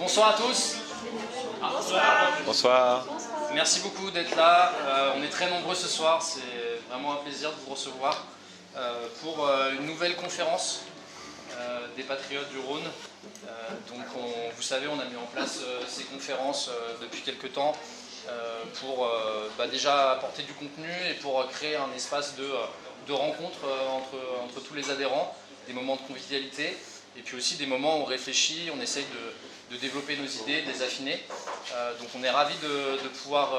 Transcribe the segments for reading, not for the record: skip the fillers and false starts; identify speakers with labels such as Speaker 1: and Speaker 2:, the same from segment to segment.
Speaker 1: Bonsoir à tous.
Speaker 2: Bonsoir.
Speaker 1: Merci beaucoup d'être là. On est très nombreux ce soir. C'est vraiment un plaisir de vous recevoir pour une nouvelle conférence des Patriotes du Rhône. Vous savez, on a mis en place ces conférences depuis quelques temps pour déjà apporter du contenu et pour créer un espace de rencontre entre tous les adhérents, des moments de convivialité et puis aussi des moments où on réfléchit, on essaye de développer nos idées, de les affiner. Donc on est ravis de pouvoir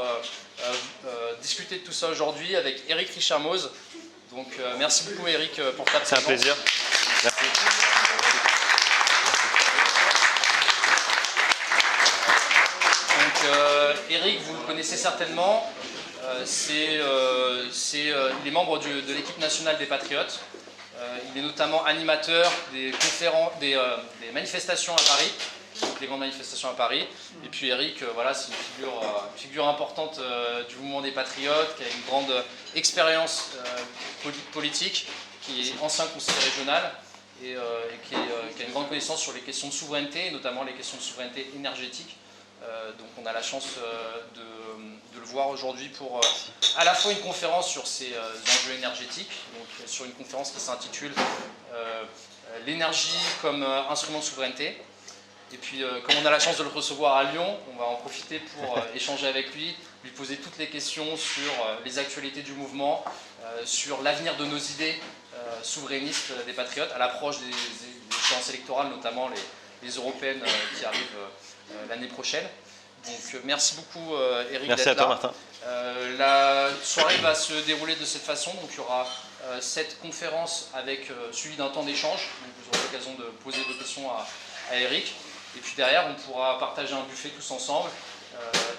Speaker 1: discuter de tout ça aujourd'hui avec Eric Richard-Mose. Donc merci beaucoup Eric pour ta présence.
Speaker 2: C'est un plaisir. Merci.
Speaker 1: Donc Eric, vous le connaissez certainement. Il est membre de l'équipe nationale des Patriotes. Il est notamment animateur des manifestations à Paris, des grandes manifestations à Paris. Et puis Eric, voilà, c'est une figure importante du mouvement des Patriotes, qui a une grande expérience politique, qui est ancien conseiller régional et qui a une grande connaissance sur les questions de souveraineté, notamment les questions de souveraineté énergétique. Donc on a la chance de le voir aujourd'hui pour à la fois une conférence sur ces enjeux énergétiques, donc sur une conférence qui s'intitule l'énergie comme instrument de souveraineté. Et puis comme on a la chance de le recevoir à Lyon, on va en profiter pour échanger avec lui poser toutes les questions sur les actualités du mouvement, sur l'avenir de nos idées souverainistes des Patriotes à l'approche des échéances électorales, notamment les européennes qui arrivent l'année prochaine. Donc merci beaucoup Eric.
Speaker 2: Merci à toi Martin.
Speaker 1: La soirée va se dérouler de cette façon, donc il y aura cette conférence suivie d'un temps d'échange, donc vous aurez l'occasion de poser vos questions à Eric, et puis derrière on pourra partager un buffet tous ensemble,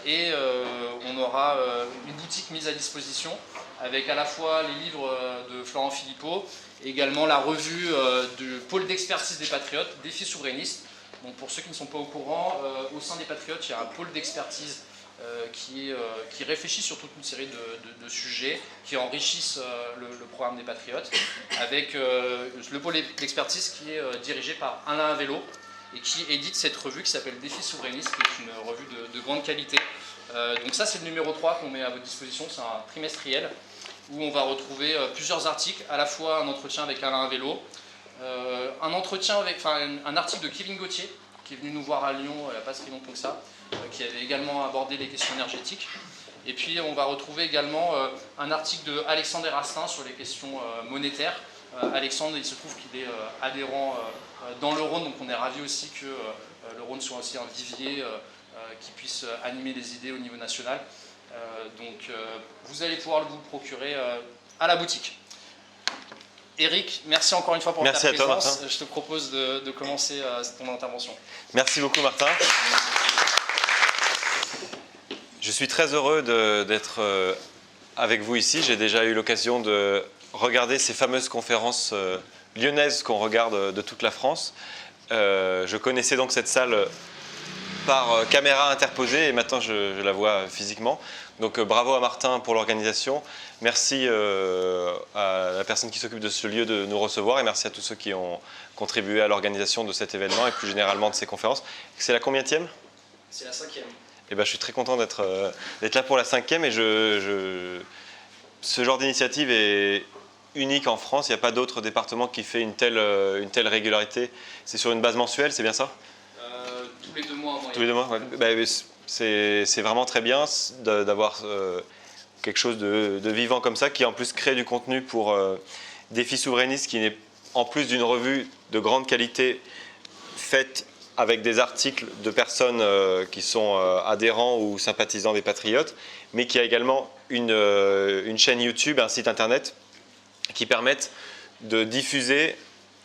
Speaker 1: et on aura une boutique mise à disposition avec à la fois les livres de Florent Philippot et également la revue du pôle d'expertise des Patriotes, Défis souverainistes. Donc pour ceux qui ne sont pas au courant, au sein des Patriotes, il y a un pôle d'expertise qui réfléchit sur toute une série de sujets qui enrichissent le programme des Patriotes, avec le pôle d'expertise qui est dirigé par Alain Vélo et qui édite cette revue qui s'appelle Défis souverainistes, qui est une revue de grande qualité. Donc ça, c'est le numéro 3 qu'on met à votre disposition, c'est un trimestriel où on va retrouver plusieurs articles, à la fois un entretien avec Alain Vélo, un article de Kevin Gauthier, qui est venu nous voir à Lyon il n'y a pas si longtemps que ça, qui avait également abordé les questions énergétiques. Et puis on va retrouver également un article de Alexandre Rastin sur les questions monétaires. Alexandre, il se trouve qu'il est adhérent dans le Rhône, donc on est ravis aussi que le Rhône soit aussi un vivier qui puisse animer les idées au niveau national. Vous allez pouvoir vous le procurer à la boutique. Eric, merci encore une fois pour ta présence.
Speaker 2: Merci à toi, Martin.
Speaker 1: Je te propose de commencer ton intervention.
Speaker 2: Merci beaucoup, Martin. Je suis très heureux d'être avec vous ici. J'ai déjà eu l'occasion de regarder ces fameuses conférences lyonnaises qu'on regarde de toute la France. Je connaissais donc cette salle par caméra interposée et maintenant je la vois physiquement. Donc bravo à Martin pour l'organisation. Merci à la personne qui s'occupe de ce lieu de nous recevoir et merci à tous ceux qui ont contribué à l'organisation de cet événement et plus généralement de ces conférences. C'est la combienième ?
Speaker 1: C'est la 5e.
Speaker 2: Eh ben, je suis très content d'être là pour la 5e et ce genre d'initiative est unique en France. Il n'y a pas d'autre département qui fait une telle régularité. C'est sur une base mensuelle, c'est bien ça ?
Speaker 1: Tous les 2 mois en moyenne.
Speaker 2: Tous les 2 mois, ouais. C'est vraiment très bien d'avoir quelque chose de vivant comme ça, qui en plus crée du contenu pour Défis souverainistes, qui n'est en plus d'une revue de grande qualité faite avec des articles de personnes qui sont adhérents ou sympathisants des Patriotes, mais qui a également une chaîne YouTube, un site internet qui permettent de diffuser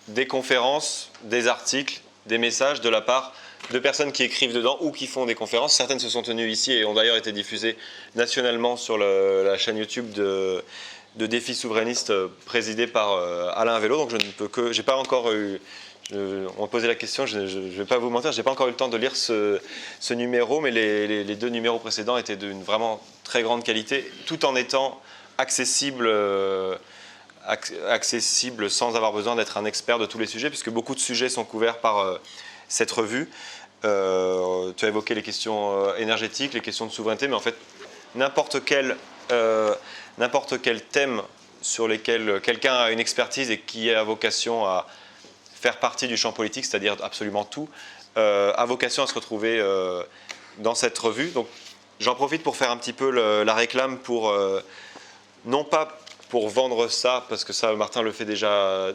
Speaker 2: des conférences, des articles, des messages de la part de personnes qui écrivent dedans ou qui font des conférences. Certaines se sont tenues ici et ont d'ailleurs été diffusées nationalement sur la chaîne YouTube de Défis souverainistes présidée par Alain Vélo. Donc je ne peux que, j'ai pas encore eu, on me posait la question, je ne vais pas vous mentir, je n'ai pas encore eu le temps de lire ce numéro, mais les 2 numéros précédents étaient d'une vraiment très grande qualité, tout en étant accessible sans avoir besoin d'être un expert de tous les sujets, puisque beaucoup de sujets sont couverts par cette revue. Tu as évoqué les questions énergétiques, les questions de souveraineté, mais en fait, n'importe quel thème sur lesquels quelqu'un a une expertise et qui a vocation à faire partie du champ politique, c'est-à-dire absolument tout, a vocation à se retrouver dans cette revue. Donc, j'en profite pour faire un petit peu la réclame pour, non pas pour vendre ça, parce que ça, Martin le fait déjà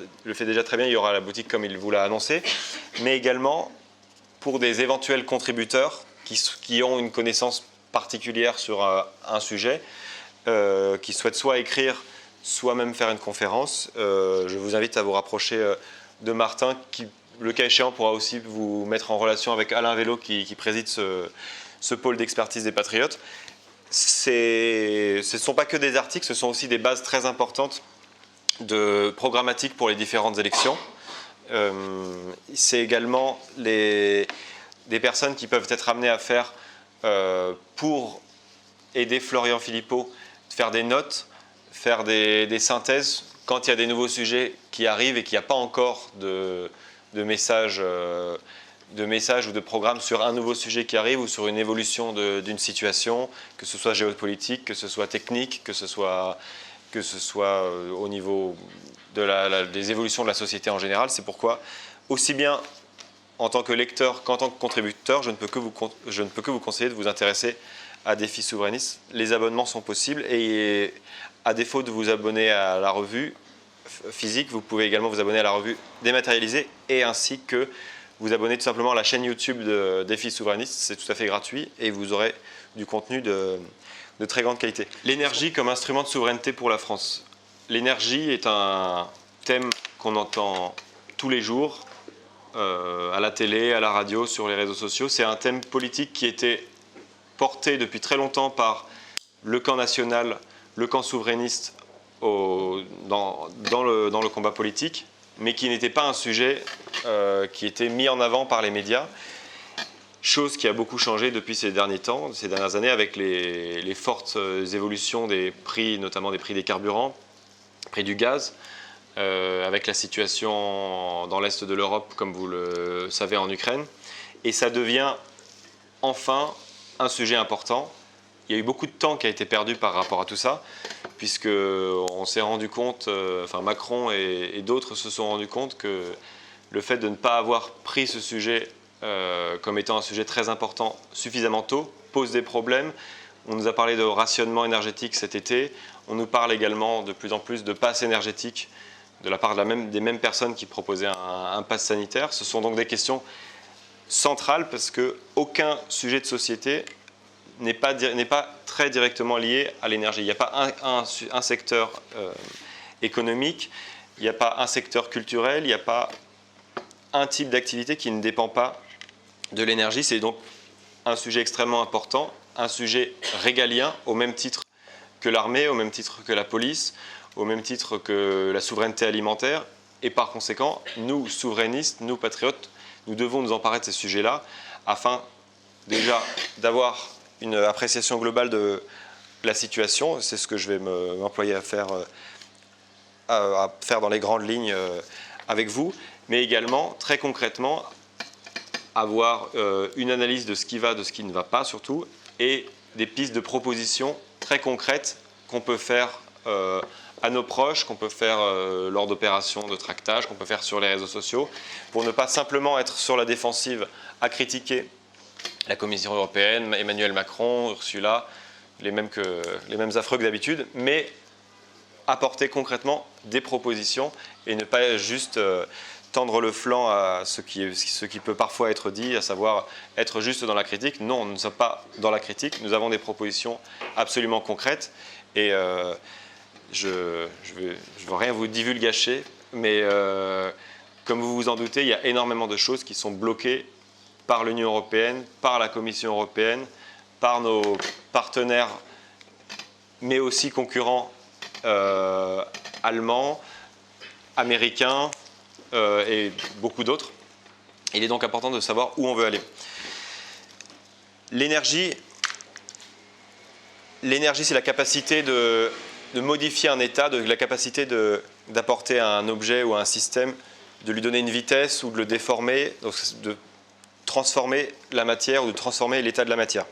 Speaker 2: très bien, il y aura la boutique comme il vous l'a annoncé, mais également pour des éventuels contributeurs qui ont une connaissance particulière sur un sujet, qui souhaitent soit écrire, soit même faire une conférence. Je vous invite à vous rapprocher de Martin, qui, le cas échéant, pourra aussi vous mettre en relation avec Alain Vélo, qui préside ce pôle d'expertise des Patriotes. Ce ne sont pas que des articles, ce sont aussi des bases très importantes de programmatique pour les différentes élections. C'est également des personnes qui peuvent être amenées à faire, pour aider Florian Philippot, faire des notes, faire des synthèses quand il y a des nouveaux sujets qui arrivent et qu'il n'y a pas encore de messages ou de programmes sur un nouveau sujet qui arrive ou sur une évolution d'une situation, que ce soit géopolitique, que ce soit technique, que ce soit au niveau des évolutions de la société en général. C'est pourquoi, aussi bien en tant que lecteur qu'en tant que contributeur, je ne peux que vous conseiller de vous intéresser à Défi Souverainiste. Les abonnements sont possibles et à défaut de vous abonner à la revue physique, vous pouvez également vous abonner à la revue dématérialisée et ainsi que vous abonner tout simplement à la chaîne YouTube de Défi Souverainiste. C'est tout à fait gratuit et vous aurez du contenu de très grande qualité. L'énergie comme instrument de souveraineté pour la France. L'énergie est un thème qu'on entend tous les jours, à la télé, à la radio, sur les réseaux sociaux. C'est un thème politique qui était porté depuis très longtemps par le camp national, le camp souverainiste dans le combat politique, mais qui n'était pas un sujet qui était mis en avant par les médias. Chose qui a beaucoup changé depuis ces dernières années, avec les fortes évolutions des prix, notamment des prix des carburants, prix du gaz, avec la situation dans l'Est de l'Europe, comme vous le savez, en Ukraine. Et ça devient enfin un sujet important. Il y a eu beaucoup de temps qui a été perdu par rapport à tout ça, puisqu'on s'est rendu compte, Macron et d'autres se sont rendus compte que le fait de ne pas avoir pris ce sujet comme étant un sujet très important suffisamment tôt pose des problèmes. On nous a parlé de rationnement énergétique cet été. On nous parle également de plus en plus de pass énergétique de la part des mêmes personnes qui proposaient un pass sanitaire. Ce sont donc des questions centrales parce qu'aucun sujet de société n'est pas très directement lié à l'énergie. Il n'y a pas un secteur économique, il n'y a pas un secteur culturel, il n'y a pas un type d'activité qui ne dépend pas de l'énergie. C'est donc un sujet extrêmement important, un sujet régalien au même titre que l'armée, au même titre que la police, au même titre que la souveraineté alimentaire. Et par conséquent, nous, souverainistes, nous, patriotes, nous devons nous emparer de ces sujets-là afin déjà d'avoir une appréciation globale de la situation. C'est ce que je vais m'employer à faire dans les grandes lignes avec vous, mais également, très concrètement, avoir une analyse de ce qui va, de ce qui ne va pas surtout, et des pistes de propositions très concrètes qu'on peut faire à nos proches, qu'on peut faire lors d'opérations de tractage, qu'on peut faire sur les réseaux sociaux, pour ne pas simplement être sur la défensive à critiquer la Commission européenne, Emmanuel Macron, Ursula, les mêmes affreux que d'habitude, mais apporter concrètement des propositions et ne pas juste tendre le flanc à ce qui peut parfois être dit, à savoir être juste dans la critique. Non, nous ne sommes pas dans la critique, nous avons des propositions absolument concrètes et je ne veux rien vous divulgacher, mais comme vous vous en doutez, il y a énormément de choses qui sont bloquées par l'Union européenne, par la Commission européenne, par nos partenaires, mais aussi concurrents allemands, américains et beaucoup d'autres. Il est donc important de savoir où on veut aller. L'énergie, c'est la capacité de modifier un état, la capacité d'apporter à un objet ou à un système, de lui donner une vitesse ou de le déformer, donc de transformer la matière ou de transformer l'état de la matière.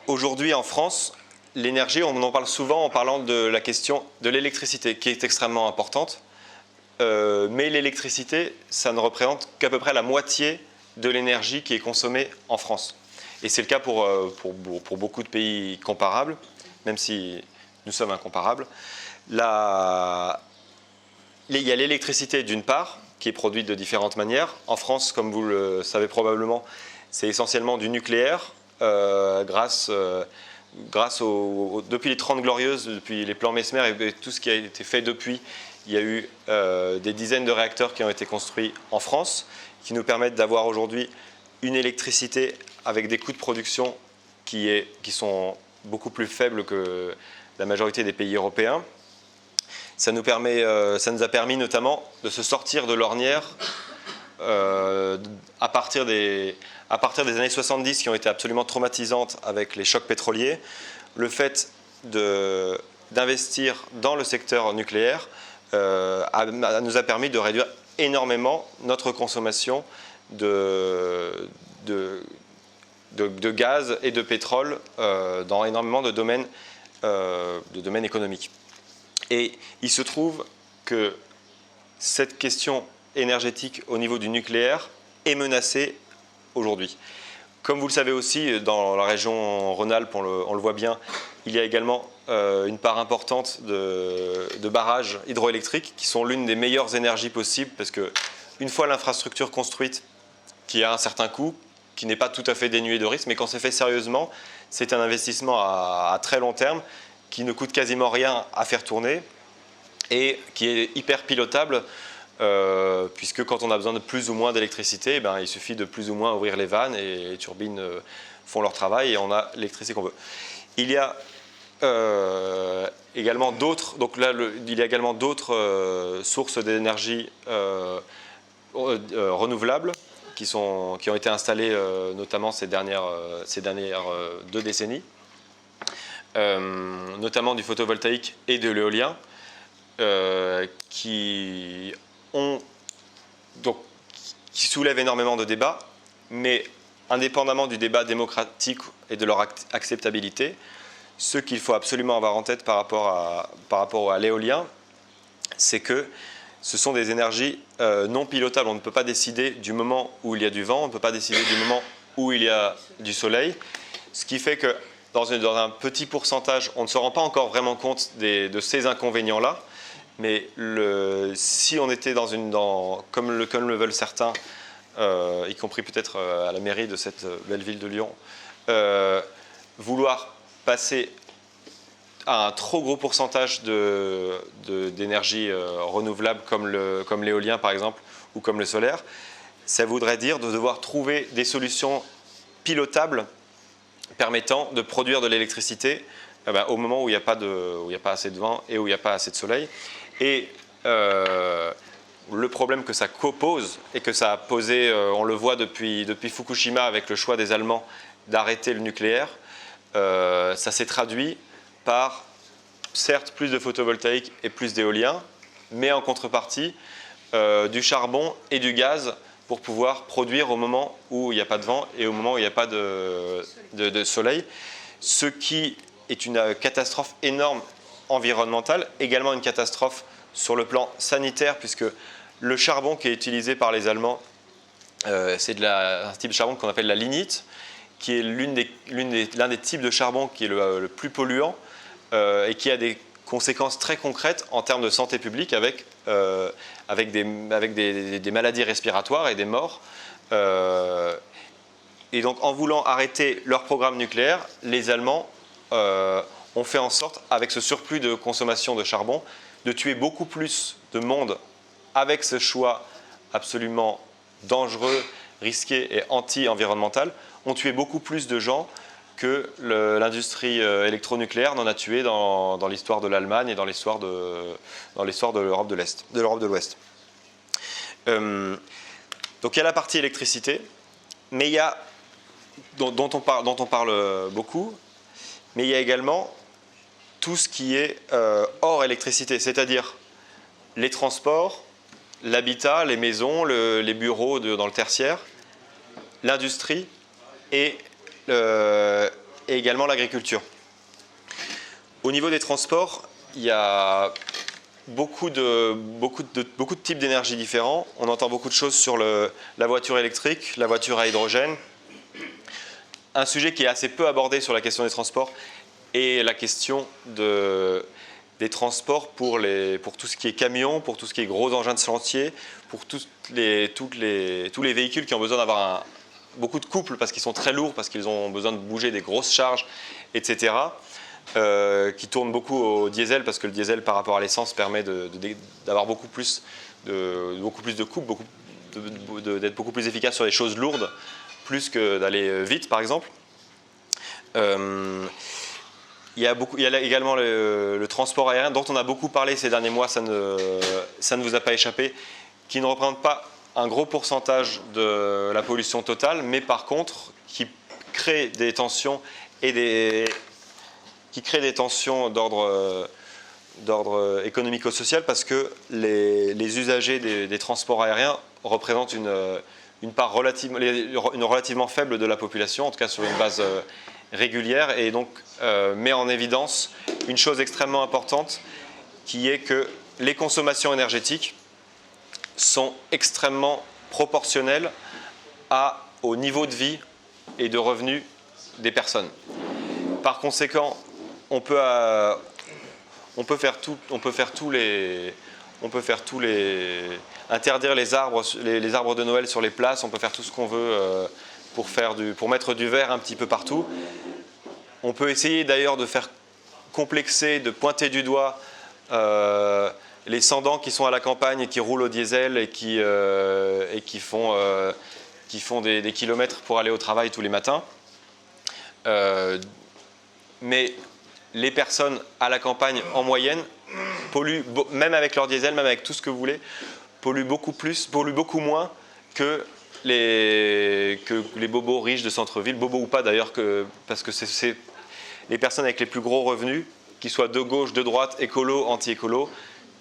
Speaker 2: Aujourd'hui en France, l'énergie, on en parle souvent en parlant de la question de l'électricité, qui est extrêmement importante. Mais l'électricité, ça ne représente qu'à peu près la moitié de l'énergie qui est consommée en France. Et c'est le cas pour beaucoup de pays comparables, même si nous sommes incomparables. Il y a l'électricité d'une part, qui est produite de différentes manières. En France, comme vous le savez probablement, c'est essentiellement du nucléaire, grâce depuis les 30 Glorieuses, depuis les plans Messmer et tout ce qui a été fait depuis, il y a eu des dizaines de réacteurs qui ont été construits en France, qui nous permettent d'avoir aujourd'hui une électricité avec des coûts de production qui sont beaucoup plus faibles que la majorité des pays européens. Ça nous a permis notamment de se sortir de l'ornière à partir des années 70 qui ont été absolument traumatisantes avec les chocs pétroliers. Le fait d'investir dans le secteur nucléaire nous a permis de réduire énormément notre consommation de gaz et de pétrole dans énormément de domaines économiques. Et il se trouve que cette question énergétique au niveau du nucléaire est menacée aujourd'hui. Comme vous le savez aussi, dans la région Rhône-Alpes, on le voit bien, il y a également une part importante de barrages hydroélectriques qui sont l'une des meilleures énergies possibles parce qu'une fois l'infrastructure construite, qui a un certain coût, qui n'est pas tout à fait dénué de risque, mais quand c'est fait sérieusement, c'est un investissement à très long terme qui ne coûte quasiment rien à faire tourner et qui est hyper pilotable puisque quand on a besoin de plus ou moins d'électricité, il suffit de plus ou moins ouvrir les vannes et les turbines font leur travail et on a l'électricité qu'on veut. Il y a également d'autres sources d'énergie renouvelables qui ont été installées notamment ces dernières 2 décennies. Notamment du photovoltaïque et de l'éolien, qui soulèvent énormément de débats, mais indépendamment du débat démocratique et de leur acceptabilité, ce qu'il faut absolument avoir en tête par rapport à l'éolien, c'est que ce sont des énergies non pilotables. On ne peut pas décider du moment où il y a du vent, on ne peut pas décider du moment où il y a du soleil, ce qui fait que dans un petit pourcentage, on ne se rend pas encore vraiment compte de ces inconvénients-là, mais si on était comme le veulent certains, y compris peut-être à la mairie de cette belle ville de Lyon, vouloir passer à un trop gros pourcentage d'énergie renouvelable comme l'éolien par exemple, ou comme le solaire, ça voudrait dire de devoir trouver des solutions pilotables permettant de produire de l'électricité au moment où il n'y a pas assez de vent et où il n'y a pas assez de soleil. Et le problème que ça pose et que ça a posé, on le voit depuis Fukushima avec le choix des Allemands d'arrêter le nucléaire, ça s'est traduit par certes plus de photovoltaïque et plus d'éolien, mais en contrepartie du charbon et du gaz pour pouvoir produire au moment où il n'y a pas de vent et au moment où il n'y a pas de soleil, ce qui est une catastrophe énorme environnementale, également une catastrophe sur le plan sanitaire, puisque le charbon qui est utilisé par les Allemands, c'est un type de charbon qu'on appelle la lignite, qui est l'un des types de charbon qui est le plus polluant et qui a des conséquences très concrètes en termes de santé publique avec des maladies respiratoires et des morts. Et donc en voulant arrêter leur programme nucléaire, les Allemands ont fait en sorte, avec ce surplus de consommation de charbon, de tuer beaucoup plus de monde avec ce choix absolument dangereux, risqué et anti-environnemental, ont tué beaucoup plus de gens que l'industrie électronucléaire n'en a tué dans l'histoire de l'Allemagne et dans l'histoire de l'Europe de l'Est, de l'Europe de l'Ouest. Donc il y a la partie électricité, mais il y a, dont on parle beaucoup, mais il y a également tout ce qui est hors électricité, c'est-à-dire les transports, l'habitat, les maisons, les bureaux dans le tertiaire, l'industrie et également l'agriculture. Au niveau des transports, il y a beaucoup de types d'énergie différents. On entend beaucoup de choses sur la voiture électrique, la voiture à hydrogène. Un sujet qui est assez peu abordé sur la question des transports est la question des transports pour tout ce qui est camion, pour tout ce qui est gros engins de chantier, pour tous les véhicules qui ont besoin d'avoir beaucoup de couple parce qu'ils sont très lourds, parce qu'ils ont besoin de bouger des grosses charges, etc. Qui tournent beaucoup au diesel parce que le diesel par rapport à l'essence permet d'avoir beaucoup plus de couple, d'être beaucoup plus efficace sur les choses lourdes, plus que d'aller vite par exemple. Il y a également le transport aérien dont on a beaucoup parlé ces derniers mois, ça ne vous a pas échappé, qui ne représente pas un gros pourcentage de la pollution totale, mais par contre qui crée des tensions d'ordre économico-social parce que les usagers des transports aériens représentent une part relativement faible de la population, en tout cas sur une base régulière, et donc met en évidence une chose extrêmement importante qui est que les consommations énergétiques sont extrêmement proportionnelles au niveau de vie et de revenus des personnes. Par conséquent, on peut interdire les arbres de Noël sur les places, on peut faire tout ce qu'on veut pour mettre du vert un petit peu partout. On peut essayer d'ailleurs de faire complexer, de pointer du doigt les sans-dents qui sont à la campagne et qui roulent au diesel et qui font des kilomètres pour aller au travail tous les matins. Mais les personnes à la campagne en moyenne polluent, même avec leur diesel, même avec tout ce que vous voulez, polluent beaucoup moins que les bobos riches de centre-ville, bobos ou pas d'ailleurs, parce que c'est les personnes avec les plus gros revenus, qu'ils soient de gauche, de droite, écolo, anti-écolo,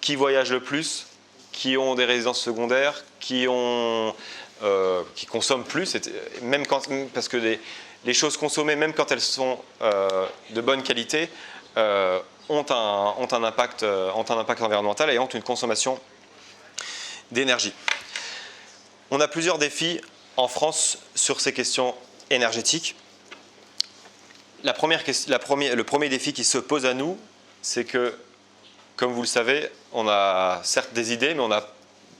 Speaker 2: qui voyagent le plus, qui ont des résidences secondaires, qui consomment plus, parce que les choses consommées, même quand elles sont de bonne qualité, ont un impact environnemental et ont une consommation d'énergie. On a plusieurs défis en France sur ces questions énergétiques. Le premier défi qui se pose à nous, c'est que, comme vous le savez, on a certes des idées, mais on n'a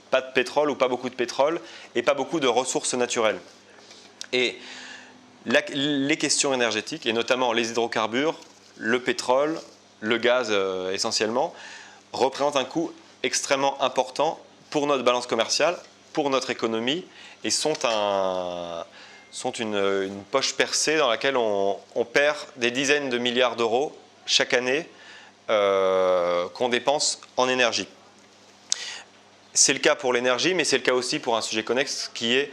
Speaker 2: pas de pétrole ou pas beaucoup de pétrole et pas beaucoup de ressources naturelles. Et les questions énergétiques, et notamment les hydrocarbures, le pétrole, le gaz essentiellement, représentent un coût extrêmement important pour notre balance commerciale, pour notre économie, et sont une poche percée dans laquelle on perd des dizaines de milliards d'euros chaque année qu'on dépense en énergie. C'est le cas pour l'énergie, mais c'est le cas aussi pour un sujet connexe qui est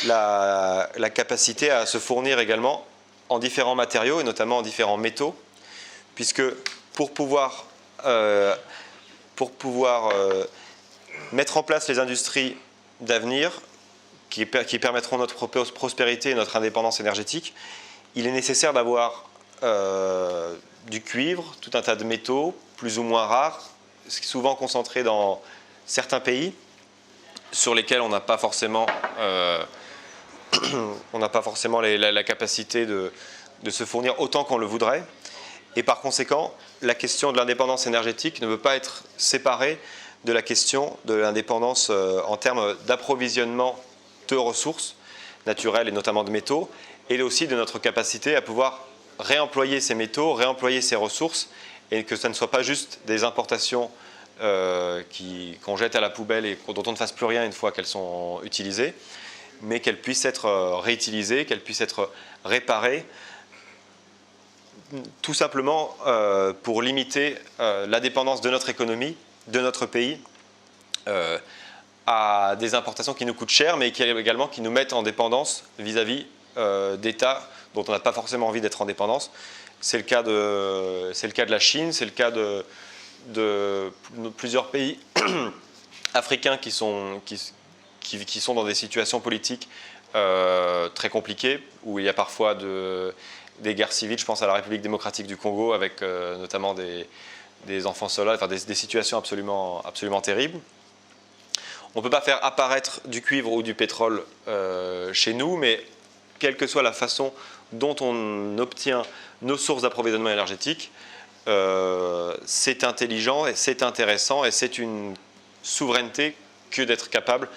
Speaker 2: la capacité à se fournir également en différents matériaux et notamment en différents métaux, puisque pour pouvoir mettre en place les industries d'avenir qui permettront notre prospérité et notre indépendance énergétique, il est nécessaire d'avoir du cuivre, tout un tas de métaux plus ou moins rares, souvent concentrés dans certains pays sur lesquels on n'a pas forcément, la capacité de se fournir autant qu'on le voudrait. Et par conséquent, la question de l'indépendance énergétique ne peut pas être séparée de la question de l'indépendance en termes d'approvisionnement de ressources naturelles et notamment de métaux, et aussi de notre capacité à pouvoir réemployer ces métaux, réemployer ces ressources, et que ça ne soit pas juste des importations qu'on jette à la poubelle et dont on ne fasse plus rien une fois qu'elles sont utilisées, mais qu'elles puissent être réutilisées, qu'elles puissent être réparées, tout simplement pour limiter la dépendance de notre économie, de notre pays, à des importations qui nous coûtent cher, mais également qui nous mettent en dépendance vis-à-vis d'États dont on n'a pas forcément envie d'être en dépendance. C'est le cas de la Chine, c'est le cas de plusieurs pays africains qui sont dans des situations politiques très compliquées, où il y a parfois des guerres civiles. Je pense à la République démocratique du Congo, avec notamment des enfants soldats, enfin des situations absolument terribles. On ne peut pas faire apparaître du cuivre ou du pétrole chez nous, mais quelle que soit la façon dont on obtient nos sources d'approvisionnement énergétique, c'est intelligent et c'est intéressant, et c'est une souveraineté que d'être capable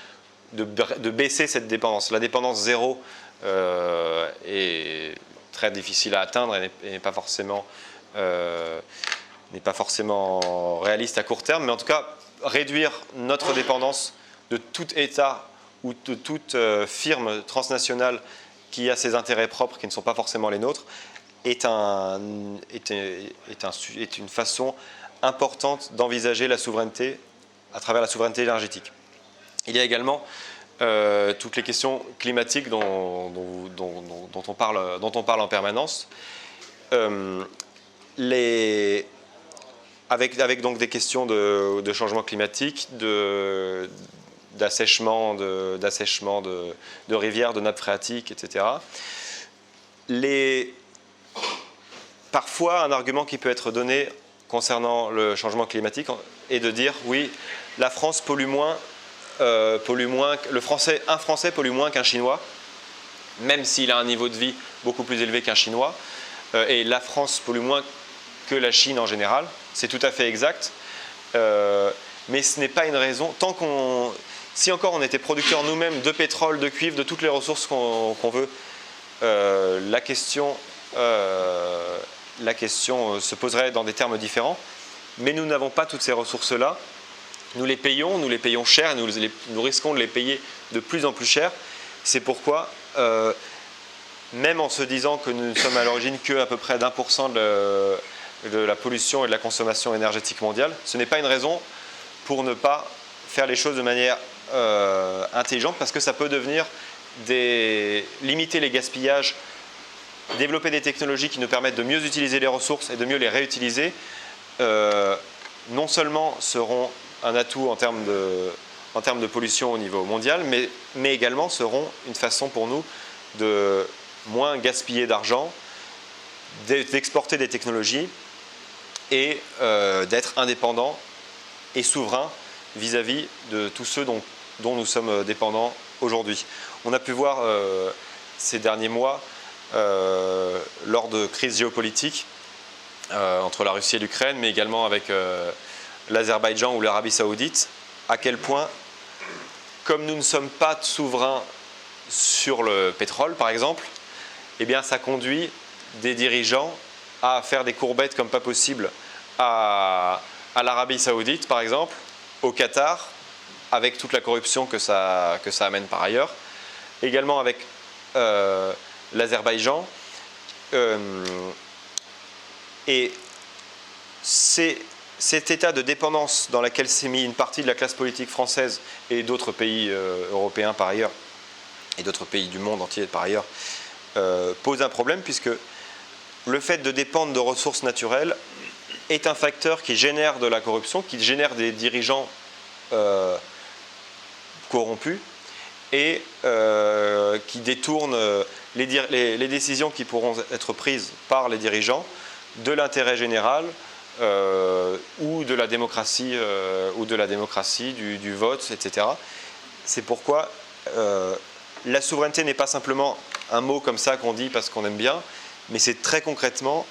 Speaker 2: de baisser cette dépendance. La dépendance zéro est très difficile à atteindre et n'est pas forcément réaliste à court terme, mais en tout cas, réduire notre dépendance de tout État ou de toute firme transnationale qui a ses intérêts propres qui ne sont pas forcément les nôtres est une façon importante d'envisager la souveraineté à travers la souveraineté énergétique. Il y a également toutes les questions climatiques dont on parle en permanence. Avec donc des questions de changement climatique, d'assèchement de rivières, de nappes phréatiques, etc. Parfois, un argument qui peut être donné concernant le changement climatique est de dire oui, la France pollue moins, un Français pollue moins qu'un Chinois, même s'il a un niveau de vie beaucoup plus élevé qu'un Chinois, et la France pollue moins que la Chine en général. C'est tout à fait exact, mais ce n'est pas une raison. Si encore on était producteur nous-mêmes de pétrole, de cuivre, de toutes les ressources qu'on veut, la question se poserait dans des termes différents, mais nous n'avons pas toutes ces ressources-là. Nous les payons cher, et nous risquons de les payer de plus en plus cher. C'est pourquoi, même en se disant que nous ne sommes à l'origine qu'à peu près d'1% de la pollution et de la consommation énergétique mondiale, ce n'est pas une raison pour ne pas faire les choses de manière intelligente, parce que ça peut devenir limiter les gaspillages, développer des technologies qui nous permettent de mieux utiliser les ressources et de mieux les réutiliser, non seulement seront un atout en termes de pollution au niveau mondial, mais également seront une façon pour nous de moins gaspiller d'argent, d'exporter des technologies et d'être indépendants et souverains vis-à-vis de tous ceux dont nous sommes dépendants aujourd'hui. On a pu voir ces derniers mois, lors de crises géopolitiques entre la Russie et l'Ukraine, mais également avec l'Azerbaïdjan ou l'Arabie Saoudite, à quel point, comme nous ne sommes pas souverains sur le pétrole, par exemple, eh bien, ça conduit des dirigeants à faire des courbettes comme pas possible à l'Arabie Saoudite, par exemple, au Qatar, avec toute la corruption que ça amène par ailleurs, également avec l'Azerbaïdjan. Et cet état de dépendance dans lequel s'est mis une partie de la classe politique française et d'autres pays européens par ailleurs, et d'autres pays du monde entier par ailleurs, pose un problème, puisque le fait de dépendre de ressources naturelles est un facteur qui génère de la corruption, qui génère des dirigeants corrompus et qui détournent les décisions qui pourront être prises par les dirigeants de l'intérêt général ou de la démocratie, du vote, etc. C'est pourquoi la souveraineté n'est pas simplement un mot comme ça qu'on dit parce qu'on aime bien, mais c'est très concrètement,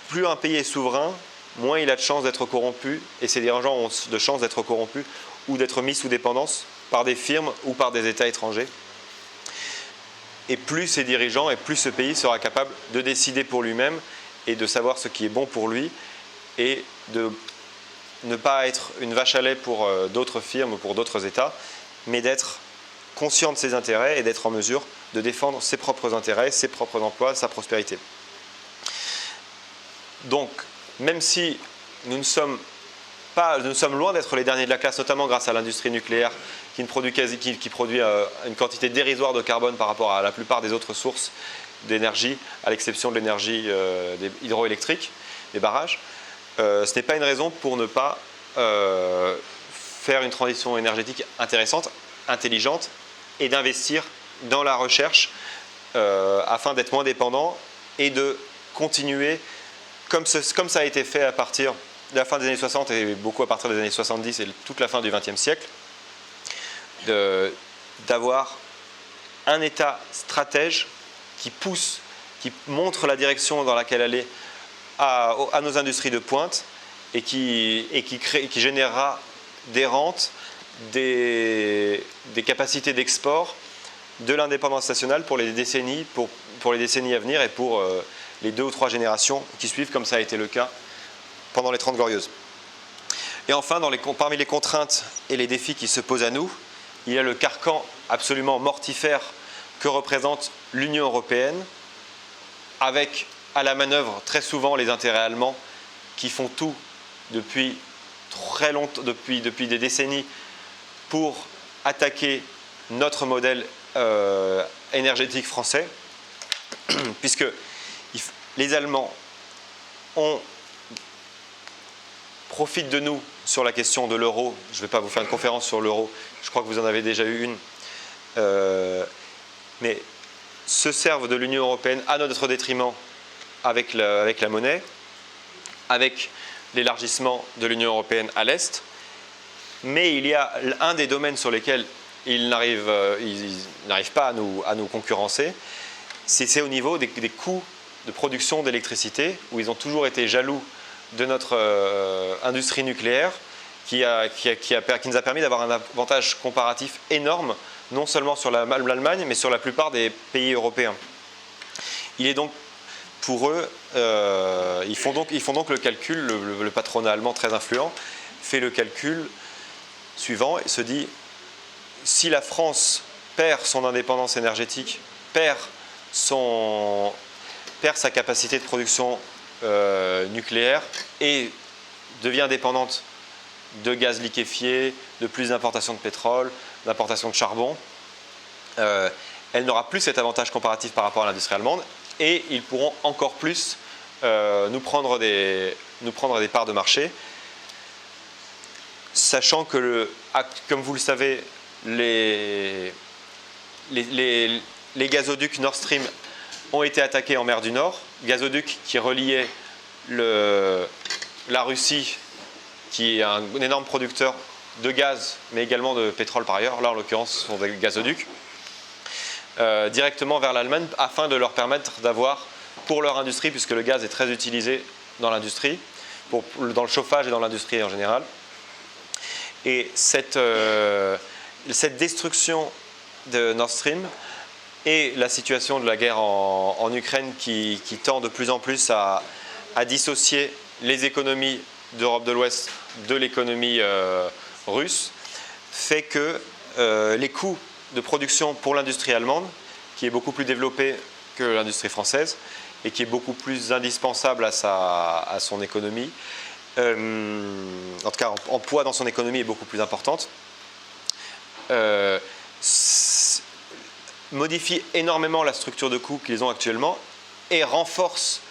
Speaker 2: plus un pays est souverain, moins il a de chances d'être corrompu, et ces dirigeants ont de chances d'être corrompus ou d'être mis sous dépendance par des firmes ou par des États étrangers. Et plus ces dirigeants et plus ce pays sera capable de décider pour lui-même et de savoir ce qui est bon pour lui, et de ne pas être une vache à lait pour d'autres firmes ou pour d'autres États, mais d'être conscient de ses intérêts et d'être en mesure de défendre ses propres intérêts, ses propres emplois, sa prospérité. Donc, même si nous sommes loin d'être les derniers de la classe, notamment grâce à l'industrie nucléaire qui produit une quantité dérisoire de carbone par rapport à la plupart des autres sources d'énergie, à l'exception de l'énergie hydroélectrique, des barrages, ce n'est pas une raison pour ne pas faire une transition énergétique intéressante, intelligente, et d'investir dans la recherche afin d'être moins dépendant et de continuer, comme ça a été fait à partir de la fin des années 60 et beaucoup à partir des années 70 et toute la fin du XXe siècle, d'avoir un État stratège qui pousse, qui montre la direction dans laquelle aller à nos industries de pointe et qui générera des rentes, des capacités d'export, de l'indépendance nationale pour les décennies, pour les décennies à venir et pour les 2 ou 3 générations qui suivent, comme ça a été le cas pendant les 30 Glorieuses. Et enfin, parmi les contraintes et les défis qui se posent à nous, il y a le carcan absolument mortifère que représente l'Union européenne, avec à la manœuvre très souvent les intérêts allemands qui font tout depuis très longtemps, depuis des décennies, pour attaquer notre modèle énergétique français, puisque les Allemands profitent de nous sur la question de l'euro. Je ne vais pas vous faire une conférence sur l'euro, je crois que vous en avez déjà eu une, mais se servent de l'Union européenne à notre détriment avec la monnaie, avec l'élargissement de l'Union européenne à l'Est. Mais il y a un des domaines sur lesquels ils n'arrivent pas à nous concurrencer, c'est au niveau des coûts de production d'électricité, où ils ont toujours été jaloux de notre industrie nucléaire, qui nous a permis d'avoir un avantage comparatif énorme, non seulement sur l'Allemagne, mais sur la plupart des pays européens. Il est donc, pour eux, ils font donc le calcul, le patronat allemand très influent fait le calcul suivant et se dit, si la France perd son indépendance énergétique, perd sa capacité de production nucléaire et devient dépendante de gaz liquéfié, de plus d'importation de pétrole, d'importation de charbon, elle n'aura plus cet avantage comparatif par rapport à l'industrie allemande et ils pourront encore plus nous prendre des parts de marché, sachant que, comme vous le savez, les gazoducs Nord Stream ont été attaqués en mer du Nord, gazoducs qui reliaient la Russie, qui est un énorme producteur de gaz, mais également de pétrole par ailleurs, là en l'occurrence ce sont des gazoducs, directement vers l'Allemagne afin de leur permettre d'avoir, pour leur industrie, puisque le gaz est très utilisé dans l'industrie, dans le chauffage et dans l'industrie en général. Et cette destruction de Nord Stream et la situation de la guerre en Ukraine qui tend de plus en plus à dissocier les économies d'Europe de l'Ouest de l'économie russe, fait que les coûts de production pour l'industrie allemande, qui est beaucoup plus développée que l'industrie française et qui est beaucoup plus indispensable à son économie, en tout cas en poids dans son économie est beaucoup plus importante, modifie énormément la structure de coûts qu'ils ont actuellement et renforce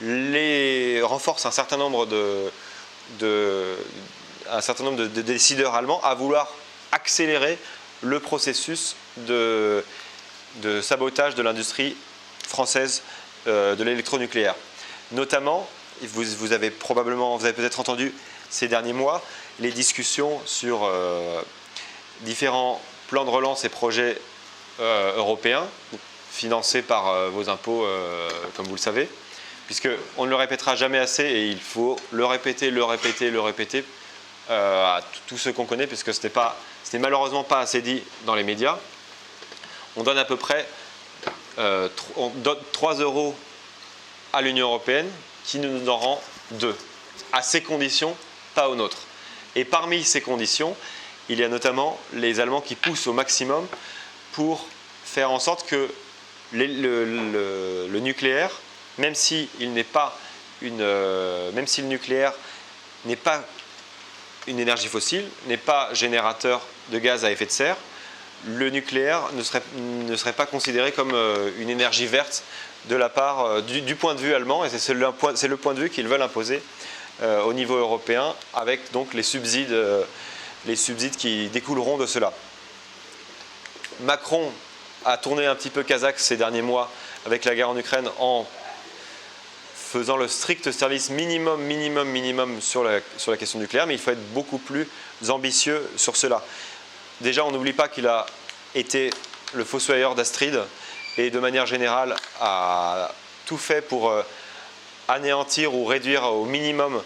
Speaker 2: un certain nombre de décideurs allemands à vouloir accélérer le processus de sabotage de l'industrie française de l'électronucléaire. Notamment, vous avez peut-être entendu ces derniers mois les discussions sur différents plans de relance et projets européens financés par vos impôts, comme vous le savez, puisqu'on ne le répétera jamais assez et il faut le répéter à tous ceux qu'on connaît, puisque ce n'est malheureusement pas assez dit dans les médias. On donne à peu près 3 € à l'Union européenne qui nous en rend 2, à ces conditions, pas aux nôtres. Et parmi ces conditions, il y a notamment les Allemands qui poussent au maximum pour faire en sorte que le nucléaire, même si le nucléaire n'est pas une énergie fossile, n'est pas générateur de gaz à effet de serre, le nucléaire ne serait pas considéré comme une énergie verte de la part du point de vue allemand, et c'est le point de vue qu'ils veulent imposer au niveau européen, avec donc les subsides qui découleront de cela. Macron a tourné un petit peu kazakh ces derniers mois avec la guerre en Ukraine en faisant le strict service minimum sur la question nucléaire, mais il faut être beaucoup plus ambitieux sur cela. Déjà, on n'oublie pas qu'il a été le fossoyeur d'Astrid et de manière générale a tout fait pour anéantir ou réduire au minimum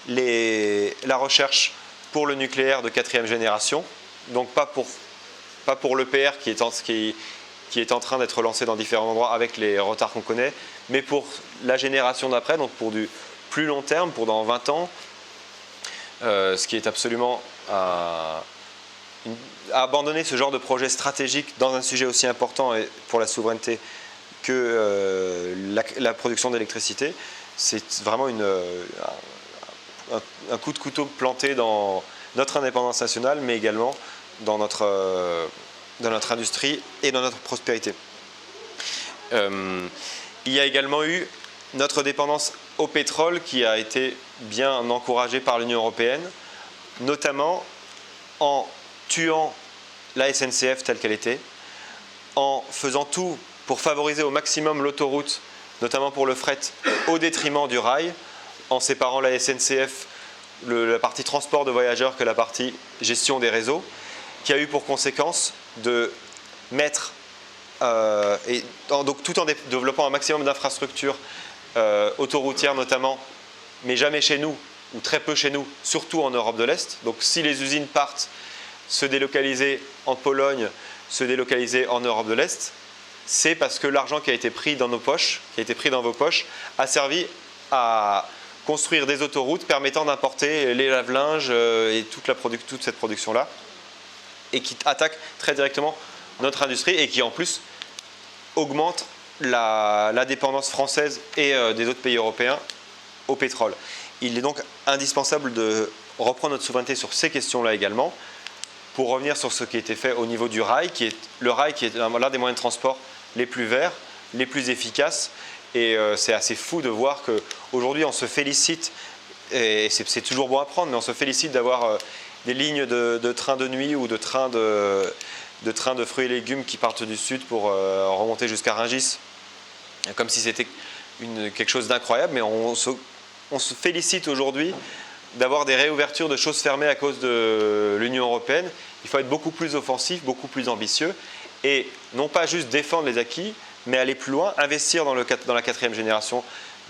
Speaker 2: la recherche pour le nucléaire de 4e génération, donc pas pour l'EPR qui est en train d'être lancé dans différents endroits avec les retards qu'on connaît, mais pour la génération d'après, donc pour du plus long terme, pour dans 20 ans, ce qui est absolument à abandonner ce genre de projet stratégique dans un sujet aussi important pour la souveraineté que la production d'électricité. C'est vraiment un coup de couteau planté dans notre indépendance nationale, mais également dans notre industrie et dans notre prospérité. Il y a également eu notre dépendance au pétrole qui a été bien encouragée par l'Union européenne, notamment en tuant la SNCF telle qu'elle était, en faisant tout pour favoriser au maximum l'autoroute, notamment pour le fret, au détriment du rail, en séparant la SNCF, la partie transport de voyageurs que la partie gestion des réseaux, qui a eu pour conséquence de mettre, donc tout en développant un maximum d'infrastructures autoroutières notamment, mais jamais chez nous, ou très peu chez nous, surtout en Europe de l'Est. Donc si les usines partent se délocaliser en Pologne, se délocaliser en Europe de l'Est, c'est parce que l'argent qui a été pris dans nos poches, qui a été pris dans vos poches, a servi à construire des autoroutes permettant d'importer les lave-linges et toute cette production-là, et qui attaque très directement notre industrie et qui en plus augmente la dépendance française et des autres pays européens au pétrole. Il est donc indispensable de reprendre notre souveraineté sur ces questions-là également, pour revenir sur ce qui a été fait au niveau du rail, qui est l'un des moyens de transport les plus verts, les plus efficaces. Et c'est assez fou de voir qu'aujourd'hui on se félicite, et c'est toujours bon à prendre, mais on se félicite d'avoir des lignes de trains de nuit ou de trains de fruits et légumes qui partent du sud pour remonter jusqu'à Rungis, comme si c'était quelque chose d'incroyable, mais on se félicite aujourd'hui d'avoir des réouvertures de choses fermées à cause de l'Union européenne. Il faut être beaucoup plus offensif, beaucoup plus ambitieux, et non pas juste défendre les acquis, mais aller plus loin, investir dans la 4e génération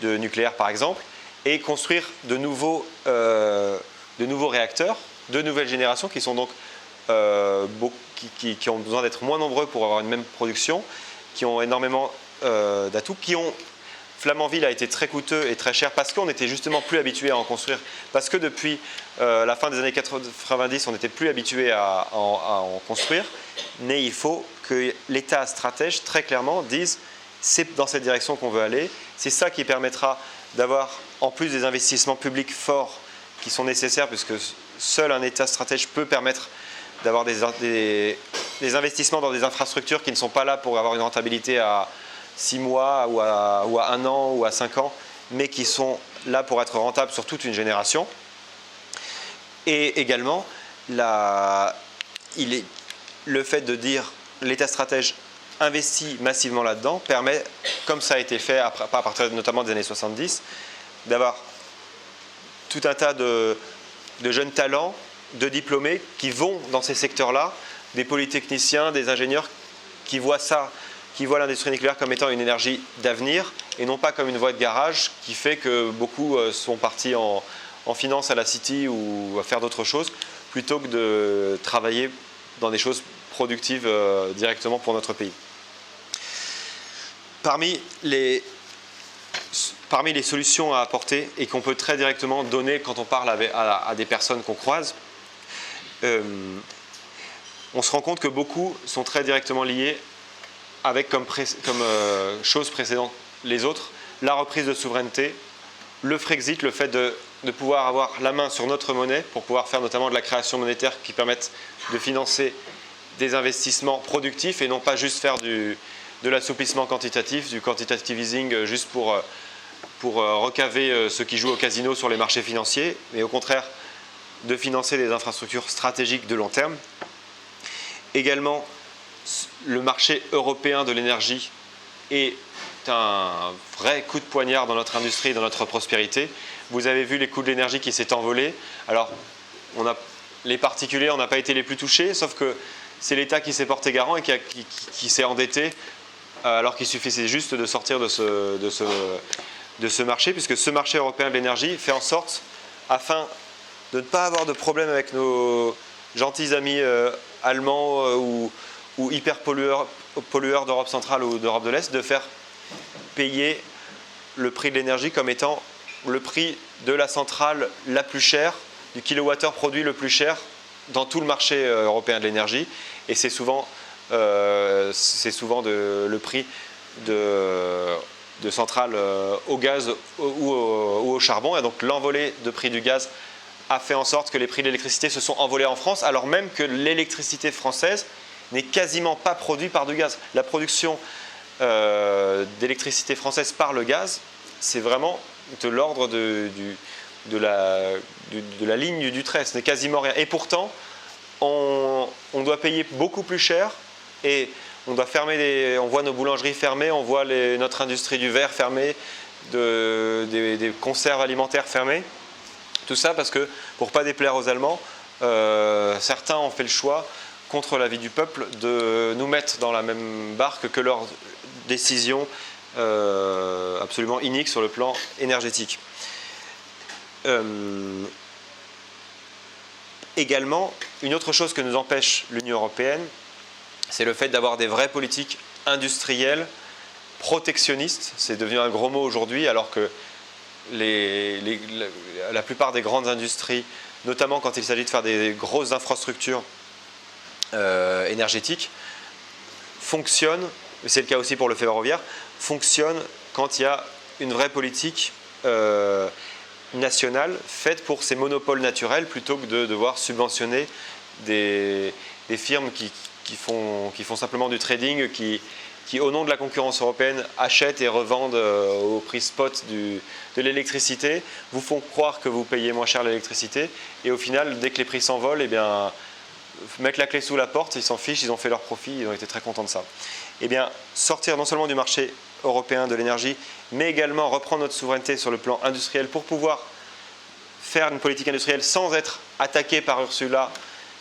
Speaker 2: de nucléaire par exemple, et construire de nouveaux réacteurs de nouvelle génération qui sont donc qui ont besoin d'être moins nombreux pour avoir une même production, qui ont énormément d'atouts, Flamanville a été très coûteux et très cher parce qu'on n'était justement plus habitué à en construire, parce que depuis la fin des années 90, on n'était plus habitué à en construire. Mais il faut que l'État stratège très clairement dise c'est dans cette direction qu'on veut aller, c'est ça qui permettra d'avoir en plus des investissements publics forts qui sont nécessaires, puisque seul un État stratège peut permettre d'avoir des investissements dans des infrastructures qui ne sont pas là pour avoir une rentabilité à 6 mois ou à 1 an ou à 5 ans, mais qui sont là pour être rentables sur toute une génération. Et également, le fait de dire l'État stratège investit massivement là-dedans permet, comme ça a été fait à partir notamment des années 70, d'avoir tout un tas de jeunes talents, de diplômés qui vont dans ces secteurs-là, des polytechniciens, des ingénieurs qui voient l'industrie nucléaire comme étant une énergie d'avenir et non pas comme une voie de garage qui fait que beaucoup sont partis en finance à la City ou à faire d'autres choses plutôt que de travailler dans des choses productives directement pour notre pays. Parmi les solutions à apporter et qu'on peut très directement donner quand on parle à des personnes qu'on croise, on se rend compte que beaucoup sont très directement liés avec comme chose précédente les autres, la reprise de souveraineté, le Frexit, le fait de pouvoir avoir la main sur notre monnaie pour pouvoir faire notamment de la création monétaire qui permette de financer des investissements productifs et non pas juste faire de l'assouplissement quantitatif, du quantitative easing juste pour pour recaver ceux qui jouent au casino sur les marchés financiers, mais au contraire de financer des infrastructures stratégiques de long terme. Également, le marché européen de l'énergie est un vrai coup de poignard dans notre industrie et dans notre prospérité. Vous avez vu les coûts de l'énergie qui s'est envolé. Alors, les particuliers, on n'a pas été les plus touchés, sauf que c'est l'État qui s'est porté garant et qui s'est endetté, alors qu'il suffisait juste de sortir de ce marché, puisque ce marché européen de l'énergie fait en sorte, afin de ne pas avoir de problème avec nos gentils amis allemands ou hyper pollueurs d'Europe centrale ou d'Europe de l'Est, de faire payer le prix de l'énergie comme étant le prix de la centrale la plus chère, du kilowattheure produit le plus cher dans tout le marché européen de l'énergie. Et c'est souvent le prix de centrales au gaz ou au charbon. Et donc l'envolée de prix du gaz a fait en sorte que les prix de l'électricité se sont envolés en France, alors même que l'électricité française n'est quasiment pas produite par du gaz. La production d'électricité française par le gaz, c'est vraiment de l'ordre de la ligne du trait, ce n'est quasiment rien. Et pourtant, on doit payer beaucoup plus cher et on doit on voit nos boulangeries fermées, on voit notre industrie du verre fermée, des conserves alimentaires fermées. Tout ça parce que, pour ne pas déplaire aux Allemands, certains ont fait le choix, contre l'avis du peuple, de nous mettre dans la même barque que leurs décisions absolument iniques sur le plan énergétique. Également, une autre chose que nous empêche l'Union européenne, c'est le fait d'avoir des vraies politiques industrielles protectionnistes. C'est devenu un gros mot aujourd'hui, alors que la plupart des grandes industries, notamment quand il s'agit de faire des grosses infrastructures énergétiques, fonctionnent, et c'est le cas aussi pour le ferroviaire, fonctionnent quand il y a une vraie politique nationale faite pour ces monopoles naturels, plutôt que de devoir subventionner des firmes qui font simplement du trading, qui au nom de la concurrence européenne achètent et revendent au prix spot de l'électricité, vous font croire que vous payez moins cher l'électricité, et au final, dès que les prix s'envolent, eh bien, mettre la clé sous la porte, ils s'en fichent, ils ont fait leur profit, ils ont été très contents de ça. Eh bien, sortir non seulement du marché européen de l'énergie, mais également reprendre notre souveraineté sur le plan industriel pour pouvoir faire une politique industrielle sans être attaqué par Ursula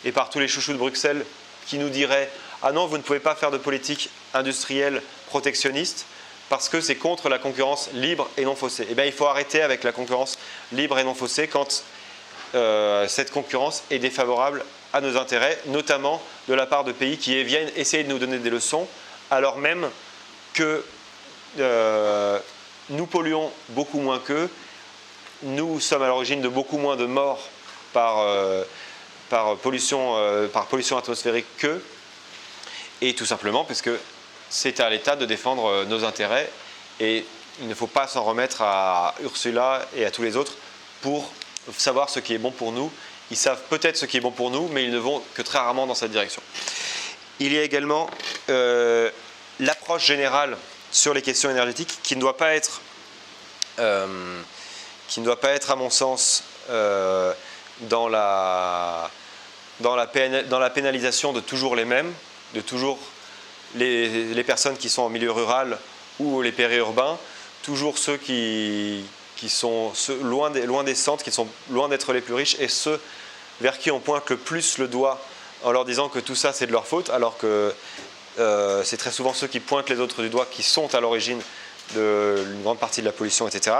Speaker 2: et par tous les chouchous de Bruxelles qui nous diraient « Ah non, vous ne pouvez pas faire de politique industrielle protectionniste parce que c'est contre la concurrence libre et non faussée. » Eh bien, il faut arrêter avec la concurrence libre et non faussée quand cette concurrence est défavorable à nos intérêts, notamment de la part de pays qui viennent essayer de nous donner des leçons, alors même que nous polluons beaucoup moins qu'eux, nous sommes à l'origine de beaucoup moins de morts par pollution atmosphérique qu'eux, et tout simplement parce que c'est à l'État de défendre nos intérêts, et il ne faut pas s'en remettre à Ursula et à tous les autres pour savoir ce qui est bon pour nous. Ils savent peut-être ce qui est bon pour nous, mais ils ne vont que très rarement dans cette direction. Il y a également l'approche générale sur les questions énergétiques qui ne doit pas être, à mon sens, dans la pénalisation de toujours les mêmes, de toujours les personnes qui sont en milieu rural ou les périurbains, toujours ceux qui sont loin des centres, qui sont loin d'être les plus riches, et ceux vers qui on pointe le plus le doigt en leur disant que tout ça c'est de leur faute, alors que c'est très souvent ceux qui pointent les autres du doigt qui sont à l'origine d'une grande partie de la pollution, etc.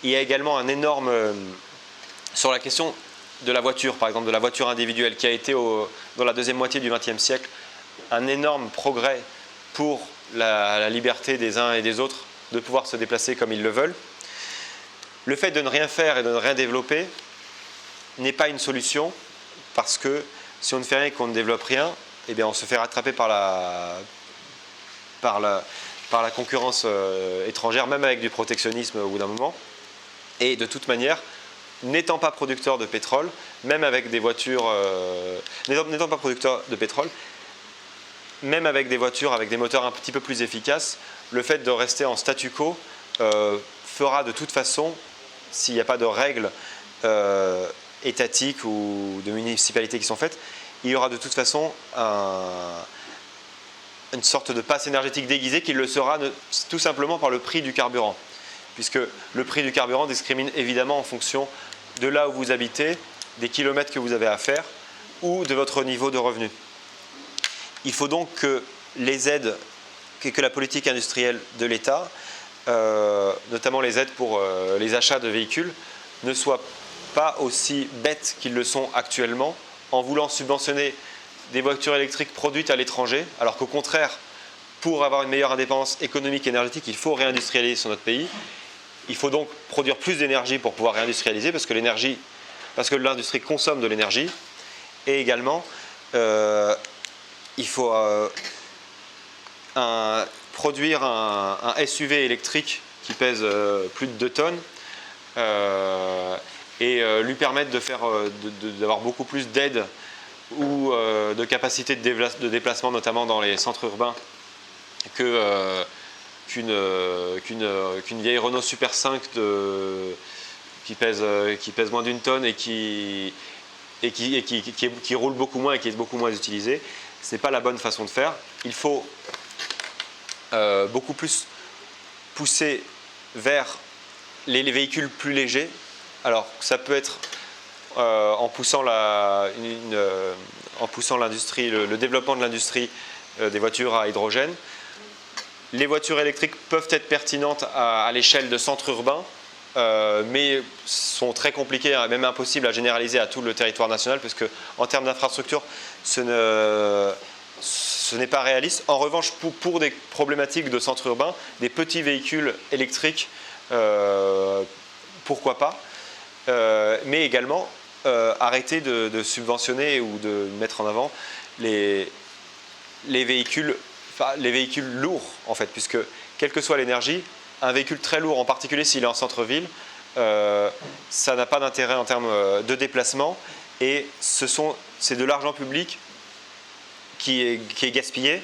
Speaker 2: Il y a également un énorme... sur la question de la voiture, par exemple, de la voiture individuelle, qui a été dans la deuxième moitié du XXe siècle un énorme progrès pour la liberté des uns et des autres de pouvoir se déplacer comme ils le veulent. Le fait de ne rien faire et de ne rien développer n'est pas une solution, parce que si on ne fait rien et qu'on ne développe rien, eh bien on se fait rattraper par la concurrence étrangère, même avec du protectionnisme au bout d'un moment. Et de toute manière, n'étant pas producteur de pétrole, même avec des voitures, n'étant pas producteur de pétrole, même avec des voitures avec des moteurs un petit peu plus efficaces, le fait de rester en statu quo fera de toute façon, s'il n'y a pas de règles étatiques ou de municipalités qui sont faites, il y aura de toute façon une sorte de passe énergétique déguisée qui le sera tout simplement par le prix du carburant. Puisque le prix du carburant discrimine évidemment en fonction de là où vous habitez, des kilomètres que vous avez à faire ou de votre niveau de revenu. Il faut donc que les aides, que la politique industrielle de l'État, notamment les aides pour les achats de véhicules, ne soient pas aussi bêtes qu'ils le sont actuellement en voulant subventionner des voitures électriques produites à l'étranger, alors qu'au contraire, pour avoir une meilleure indépendance économique et énergétique, il faut réindustrialiser sur notre pays. Il faut donc produire plus d'énergie pour pouvoir réindustrialiser, parce que l'industrie consomme de l'énergie. Et également, il faut produire un SUV électrique qui pèse plus de 2 tonnes et lui permettre d'avoir beaucoup plus d'aide ou de capacité de déplacement, notamment dans les centres urbains, qu'une vieille Renault Super 5 qui pèse moins d'1 tonne et qui roule beaucoup moins et qui est beaucoup moins utilisée. Ce n'est pas la bonne façon de faire. Il faut beaucoup plus pousser vers les véhicules plus légers. Alors ça peut être en poussant l'industrie, le développement de l'industrie des voitures à hydrogène. Les voitures électriques peuvent être pertinentes à l'échelle de centres urbains, mais sont très compliquées, même impossibles à généraliser à tout le territoire national, parce qu'en termes d'infrastructure, ce n'est pas réaliste. En revanche, pour des problématiques de centres urbains, des petits véhicules électriques, pourquoi pas, mais également arrêter de subventionner ou de mettre en avant les véhicules lourds, en fait, puisque quelle que soit l'énergie, un véhicule très lourd, en particulier s'il est en centre-ville, ça n'a pas d'intérêt en termes de déplacement, et c'est de l'argent public qui est gaspillé,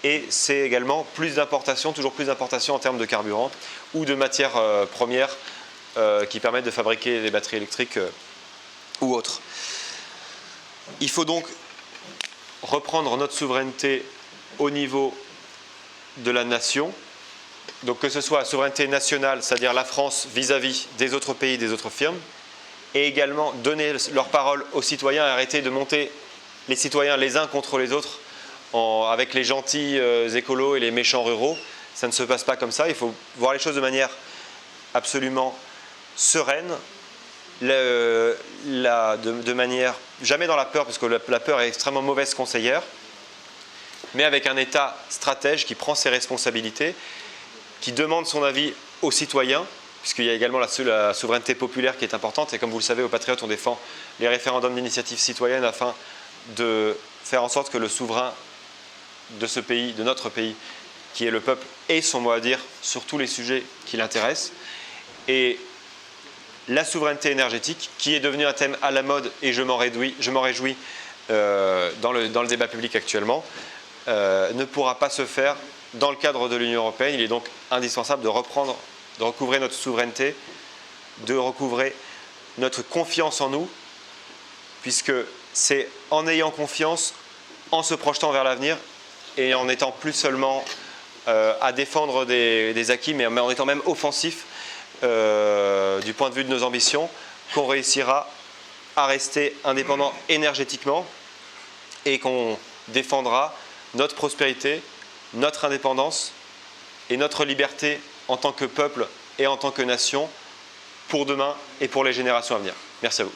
Speaker 2: et c'est également toujours plus d'importations en termes de carburant ou de matières premières qui permettent de fabriquer des batteries électriques ou autres. Il faut donc reprendre notre souveraineté au niveau de la nation, donc que ce soit la souveraineté nationale, c'est-à-dire la France vis-à-vis des autres pays, des autres firmes, et également donner leur parole aux citoyens et arrêter de monter les citoyens les uns contre les autres avec les gentils écolos et les méchants ruraux. Ça ne se passe pas comme ça, il faut voir les choses de manière absolument sereine, de manière jamais dans la peur, parce que la peur est extrêmement mauvaise conseillère, mais avec un État stratège qui prend ses responsabilités, qui demande son avis aux citoyens, puisqu'il y a également la souveraineté populaire qui est importante, et comme vous le savez, aux Patriotes, on défend les référendums d'initiative citoyenne afin de faire en sorte que le souverain de ce pays, de notre pays, qui est le peuple, ait son mot à dire sur tous les sujets qui l'intéressent. Et la souveraineté énergétique, qui est devenue un thème à la mode, et je m'en réjouis dans le débat public actuellement, ne pourra pas se faire dans le cadre de l'Union européenne. Il est donc indispensable de recouvrer notre souveraineté, de recouvrer notre confiance en nous, puisque c'est en ayant confiance, en se projetant vers l'avenir et en étant plus seulement à défendre des acquis, mais en étant même offensif du point de vue de nos ambitions, qu'on réussira à rester indépendant énergétiquement et qu'on défendra notre prospérité, notre indépendance et notre liberté en tant que peuple et en tant que nation pour demain et pour les générations à venir. Merci à vous.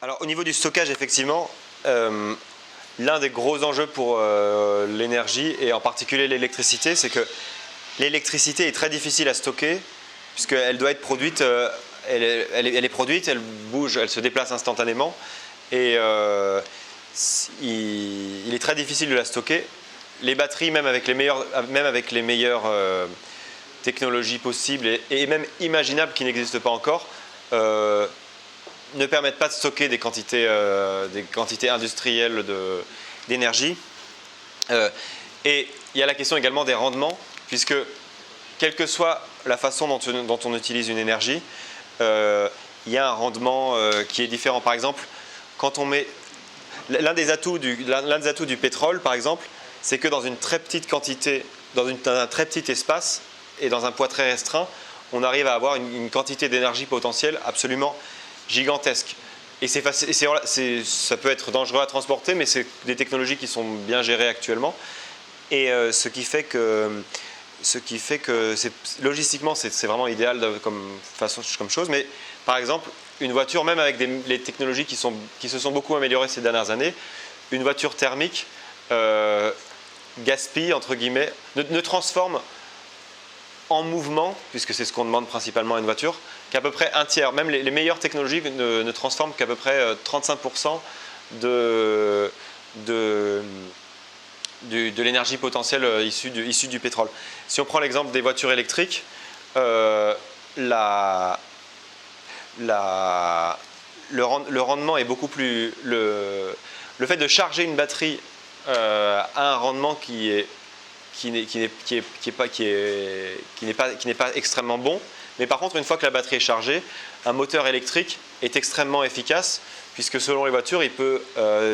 Speaker 2: Alors au niveau du stockage, effectivement, l'un des gros enjeux pour l'énergie et en particulier l'électricité, c'est que l'électricité est très difficile à stocker puisqu'elle doit être produite, elle est produite, elle bouge, elle se déplace instantanément et il est très difficile de la stocker. Les batteries, même avec les meilleures technologies possibles et même imaginables qui n'existent pas encore, ne permettent pas de stocker des quantités industrielles d'énergie. Et il y a la question également des rendements, puisque quelle que soit la façon dont on utilise une énergie, il y a un rendement qui est différent. Par exemple, quand on met l'un des atouts du pétrole, par exemple, c'est que dans une très petite quantité, dans un très petit espace et dans un poids très restreint, on arrive à avoir une quantité d'énergie potentielle absolument gigantesque. Et ça peut être dangereux à transporter, mais c'est des technologies qui sont bien gérées actuellement. Et ce qui fait que logistiquement, c'est vraiment idéal comme chose. Mais par exemple, une voiture, même avec les technologies qui se sont beaucoup améliorées ces dernières années, une voiture thermique gaspille, entre guillemets, ne transforme en mouvement, puisque c'est ce qu'on demande principalement à une voiture, qu'à peu près un tiers. Même les meilleures technologies ne transforment qu'à peu près 35% de l'énergie potentielle issue du pétrole. Si on prend l'exemple des voitures électriques, le rendement est beaucoup plus... Le fait de charger une batterie a un rendement qui n'est pas extrêmement bon. Mais par contre, une fois que la batterie est chargée, un moteur électrique est extrêmement efficace, puisque selon les voitures, il peut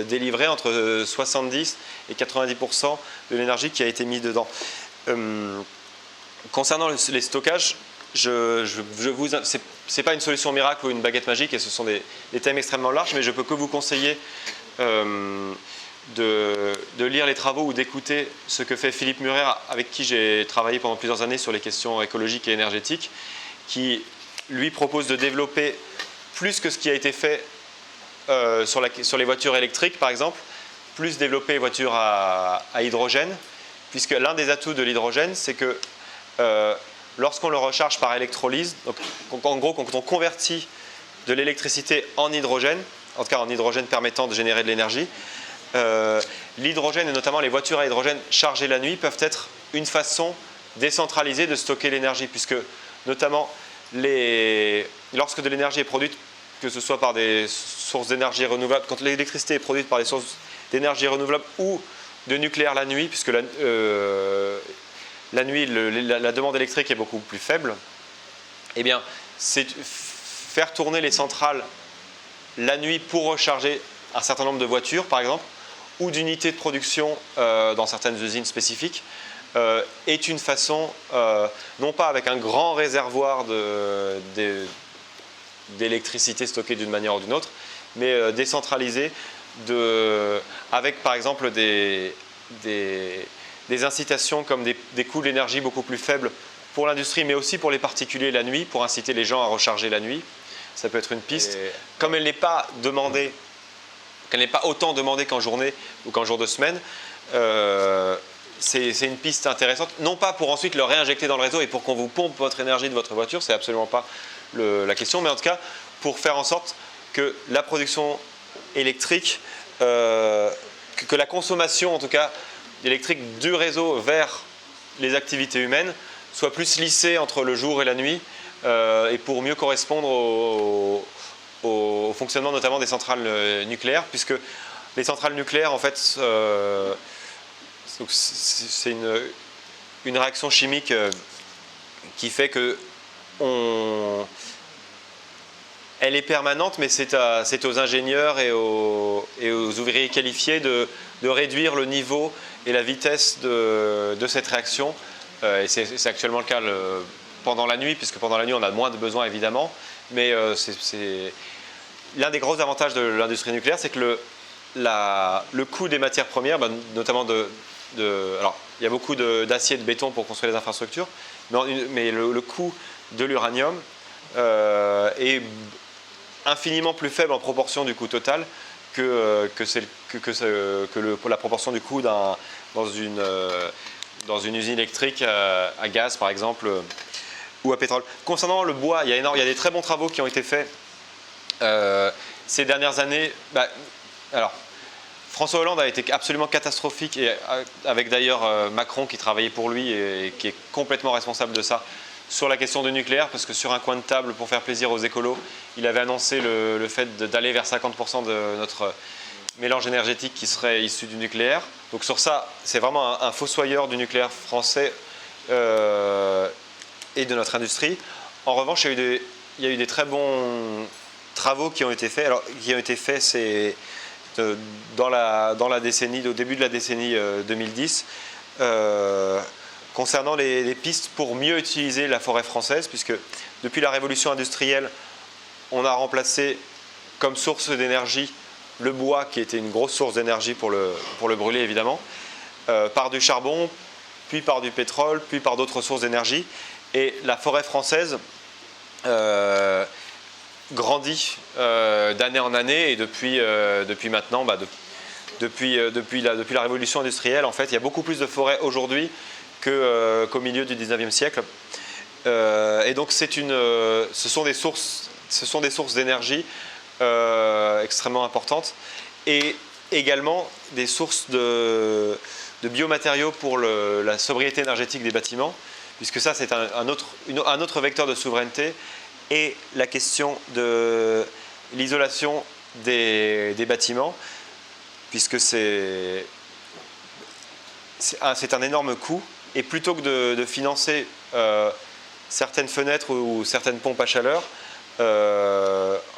Speaker 2: délivrer entre 70 et 90% de l'énergie qui a été mise dedans. Concernant les stockages, ce n'est pas une solution miracle ou une baguette magique, et ce sont des thèmes extrêmement larges, mais je peux que vous conseiller de lire les travaux ou d'écouter ce que fait Philippe Murer, avec qui j'ai travaillé pendant plusieurs années sur les questions écologiques et énergétiques, qui lui propose de développer plus que ce qui a été fait sur les voitures électriques, par exemple, plus développer les voitures à hydrogène, puisque l'un des atouts de l'hydrogène, c'est que lorsqu'on le recharge par électrolyse, donc en gros, quand on convertit de l'électricité en hydrogène, en tout cas en hydrogène permettant de générer de l'énergie, l'hydrogène, et notamment les voitures à hydrogène chargées la nuit, peuvent être une façon décentralisée de stocker l'énergie, puisque notamment lorsque de l'énergie est produite, que ce soit par des sources d'énergie renouvelables, quand l'électricité est produite par des sources d'énergie renouvelables ou de nucléaire la nuit, puisque la nuit, la demande électrique est beaucoup plus faible, eh bien, c'est faire tourner les centrales la nuit pour recharger un certain nombre de voitures, par exemple, ou d'unités de production dans certaines usines spécifiques, est une façon, non pas avec un grand réservoir d'électricité stockée d'une manière ou d'une autre, mais décentralisée, avec par exemple des incitations comme des coûts de l'énergie beaucoup plus faibles pour l'industrie, mais aussi pour les particuliers la nuit, pour inciter les gens à recharger la nuit. Ça peut être une piste. Comme elle n'est pas demandée, qu'elle n'est pas autant demandée qu'en journée ou qu'en jour de semaine, c'est une piste intéressante, non pas pour ensuite le réinjecter dans le réseau et pour qu'on vous pompe votre énergie de votre voiture, c'est absolument pas la question, mais en tout cas pour faire en sorte que la production électrique, que la consommation en tout cas électrique du réseau vers les activités humaines soit plus lissée entre le jour et la nuit, et pour mieux correspondre au fonctionnement notamment des centrales nucléaires, puisque les centrales nucléaires en fait c'est une réaction chimique qui fait que elle est permanente, mais c'est aux ingénieurs et aux ouvriers qualifiés de réduire le niveau et la vitesse de cette réaction. Et c'est actuellement le cas pendant la nuit, puisque pendant la nuit on a moins de besoins évidemment, mais c'est l'un des gros avantages de l'industrie nucléaire, c'est que le coût des matières premières, notamment alors il y a beaucoup d'acier et de béton pour construire les infrastructures, mais le coût de l'uranium est infiniment plus faible en proportion du coût total que la proportion du coût dans une usine électrique à gaz par exemple ou à pétrole. Concernant le bois, il y a des très bons travaux qui ont été faits ces dernières années. Alors, François Hollande a été absolument catastrophique, et avec d'ailleurs Macron qui travaillait pour lui et qui est complètement responsable de ça, sur la question du nucléaire, parce que sur un coin de table, pour faire plaisir aux écolos, il avait annoncé le fait d'aller vers 50% de notre mélange énergétique qui serait issu du nucléaire. Donc sur ça, c'est vraiment un fossoyeur du nucléaire français et de notre industrie. En revanche, il y a eu des très bons travaux qui ont été faits. Alors, qui ont été faits, c'est dans la décennie, au début de la décennie 2010, concernant les pistes pour mieux utiliser la forêt française, puisque depuis la révolution industrielle, on a remplacé comme source d'énergie le bois, qui était une grosse source d'énergie pour le brûler évidemment, par du charbon, puis par du pétrole, puis par d'autres sources d'énergie. Et la forêt française grandit d'année en année, et depuis maintenant, depuis la révolution industrielle, en fait, il y a beaucoup plus de forêts aujourd'hui qu'au milieu du 19e siècle. Et donc ce sont des sources d'énergie extrêmement importantes, et également des sources de biomatériaux pour la sobriété énergétique des bâtiments, puisque ça c'est un autre vecteur de souveraineté, et la question de l'isolation des bâtiments, puisque c'est un énorme coût, et plutôt que de financer certaines fenêtres ou certaines pompes à chaleur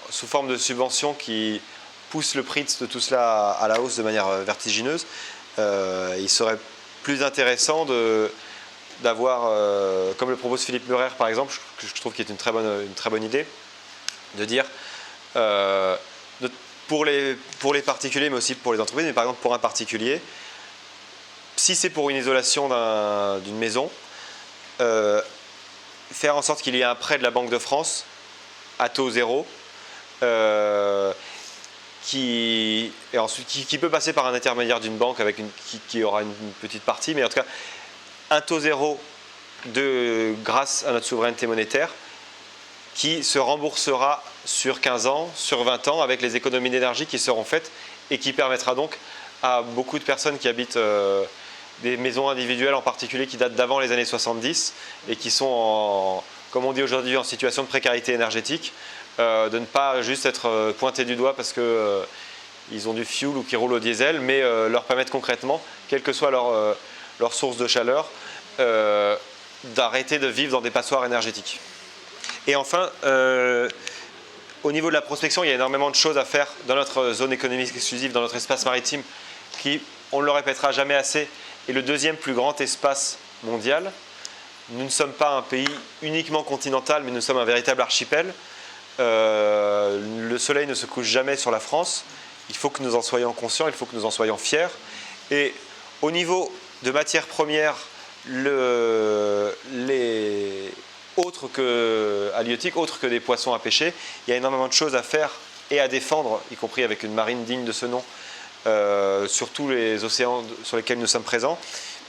Speaker 2: sous forme de subventions qui poussent le prix de tout cela à la hausse de manière vertigineuse, il serait plus intéressant d'avoir, comme le propose Philippe Murer par exemple, que je trouve qu'il est une très bonne idée, de dire pour les particuliers, mais aussi pour les entreprises, mais par exemple pour un particulier, si c'est pour une isolation d'une maison, faire en sorte qu'il y ait un prêt de la Banque de France à taux zéro, qui peut passer par un intermédiaire d'une banque qui aura une petite partie, mais en tout cas un taux zéro grâce à notre souveraineté monétaire, qui se remboursera sur 15 ans, sur 20 ans, avec les économies d'énergie qui seront faites, et qui permettra donc à beaucoup de personnes qui habitent des maisons individuelles en particulier, qui datent d'avant les années 70 et qui sont, comme on dit aujourd'hui, en situation de précarité énergétique, de ne pas juste être pointés du doigt parce qu'ils ont du fuel ou qu'ils roulent au diesel, mais leur permettre concrètement, quelle que soit leur source de chaleur, d'arrêter de vivre dans des passoires énergétiques. Et enfin, au niveau de la prospection, il y a énormément de choses à faire dans notre zone économique exclusive, dans notre espace maritime, qui, on ne le répétera jamais assez, est le deuxième plus grand espace mondial. Nous ne sommes pas un pays uniquement continental, mais nous sommes un véritable archipel. Le soleil ne se couche jamais sur la France. Il faut que nous en soyons conscients, il faut que nous en soyons fiers. Et au niveau de matières premières, autres que halieutiques, autres que des poissons à pêcher, il y a énormément de choses à faire et à défendre, y compris avec une marine digne de ce nom, sur tous les océans sur lesquels nous sommes présents,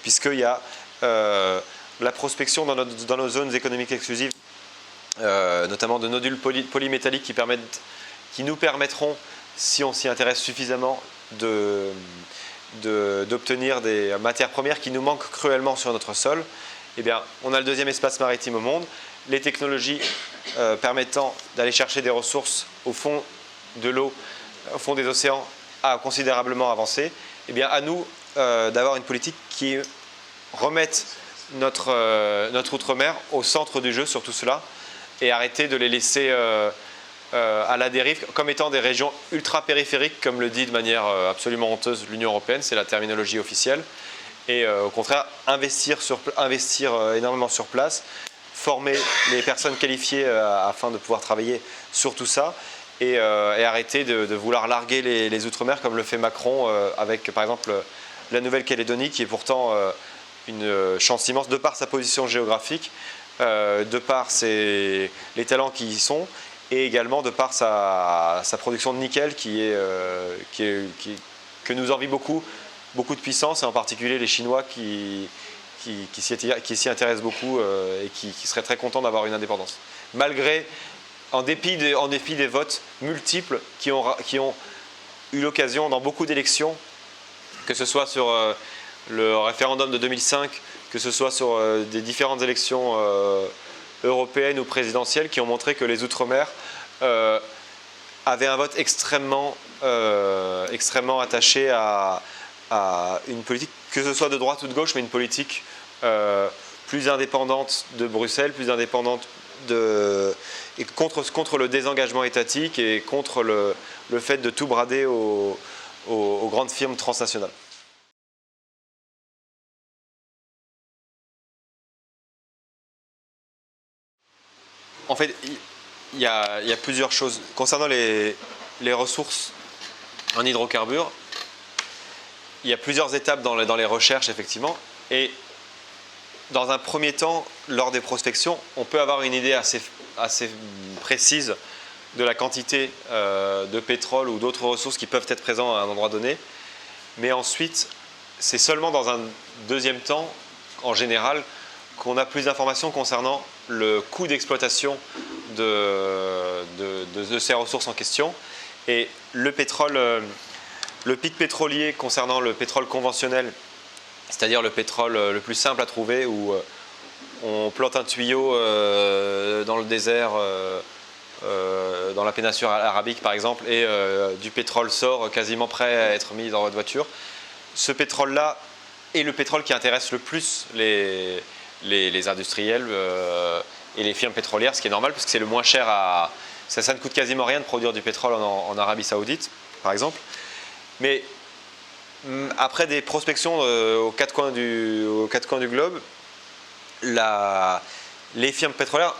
Speaker 2: puisqu'il y a la prospection dans nos zones économiques exclusives, notamment de nodules polymétalliques qui nous permettront, si on s'y intéresse suffisamment, d'obtenir des matières premières qui nous manquent cruellement sur notre sol. Eh bien, on a le deuxième espace maritime au monde. Les technologies permettant d'aller chercher des ressources au fond de l'eau, au fond des océans, a considérablement avancé. Eh bien, à nous d'avoir une politique qui remette notre outre-mer au centre du jeu sur tout cela, et arrêter de les laisser à la dérive comme étant des régions ultra-périphériques, comme le dit de manière absolument honteuse l'Union européenne, c'est la terminologie officielle. Et au contraire, investir énormément sur place, former les personnes qualifiées afin de pouvoir travailler sur tout ça, et arrêter de vouloir larguer les Outre-mer comme le fait Macron avec par exemple la Nouvelle-Calédonie, qui est pourtant une chance immense de par sa position géographique, de par les talents qui y sont, et également de par sa production de nickel que nous envie beaucoup de puissance, et en particulier les Chinois qui s'y intéressent beaucoup et qui seraient très contents d'avoir une indépendance. En dépit des votes multiples qui ont eu l'occasion dans beaucoup d'élections, que ce soit sur le référendum de 2005, que ce soit sur des différentes élections européennes ou présidentielles qui ont montré que les Outre-mer avaient un vote extrêmement attaché à une politique, que ce soit de droite ou de gauche, mais une politique plus indépendante de Bruxelles, plus indépendante et contre le désengagement étatique et contre le fait de tout brader aux grandes firmes transnationales. En fait, il y a plusieurs choses. Concernant les ressources en hydrocarbures, il y a plusieurs étapes dans les recherches, effectivement. Et dans un premier temps, lors des prospections, on peut avoir une idée assez précise de la quantité de pétrole ou d'autres ressources qui peuvent être présentes à un endroit donné. Mais ensuite, c'est seulement dans un deuxième temps, en général, qu'on a plus d'informations concernant le coût d'exploitation de ces ressources en question. Et le pétrole, le pic pétrolier concernant le pétrole conventionnel, c'est-à-dire le pétrole le plus simple à trouver, où on plante un tuyau dans le désert, dans la péninsule arabique par exemple, et du pétrole sort quasiment prêt à être mis dans votre voiture. Ce pétrole-là est le pétrole qui intéresse le plus les industriels et les firmes pétrolières, ce qui est normal parce que c'est le moins cher ça ne coûte quasiment rien de produire du pétrole en Arabie Saoudite, par exemple. Mais après des prospections aux quatre coins du globe, les firmes pétrolières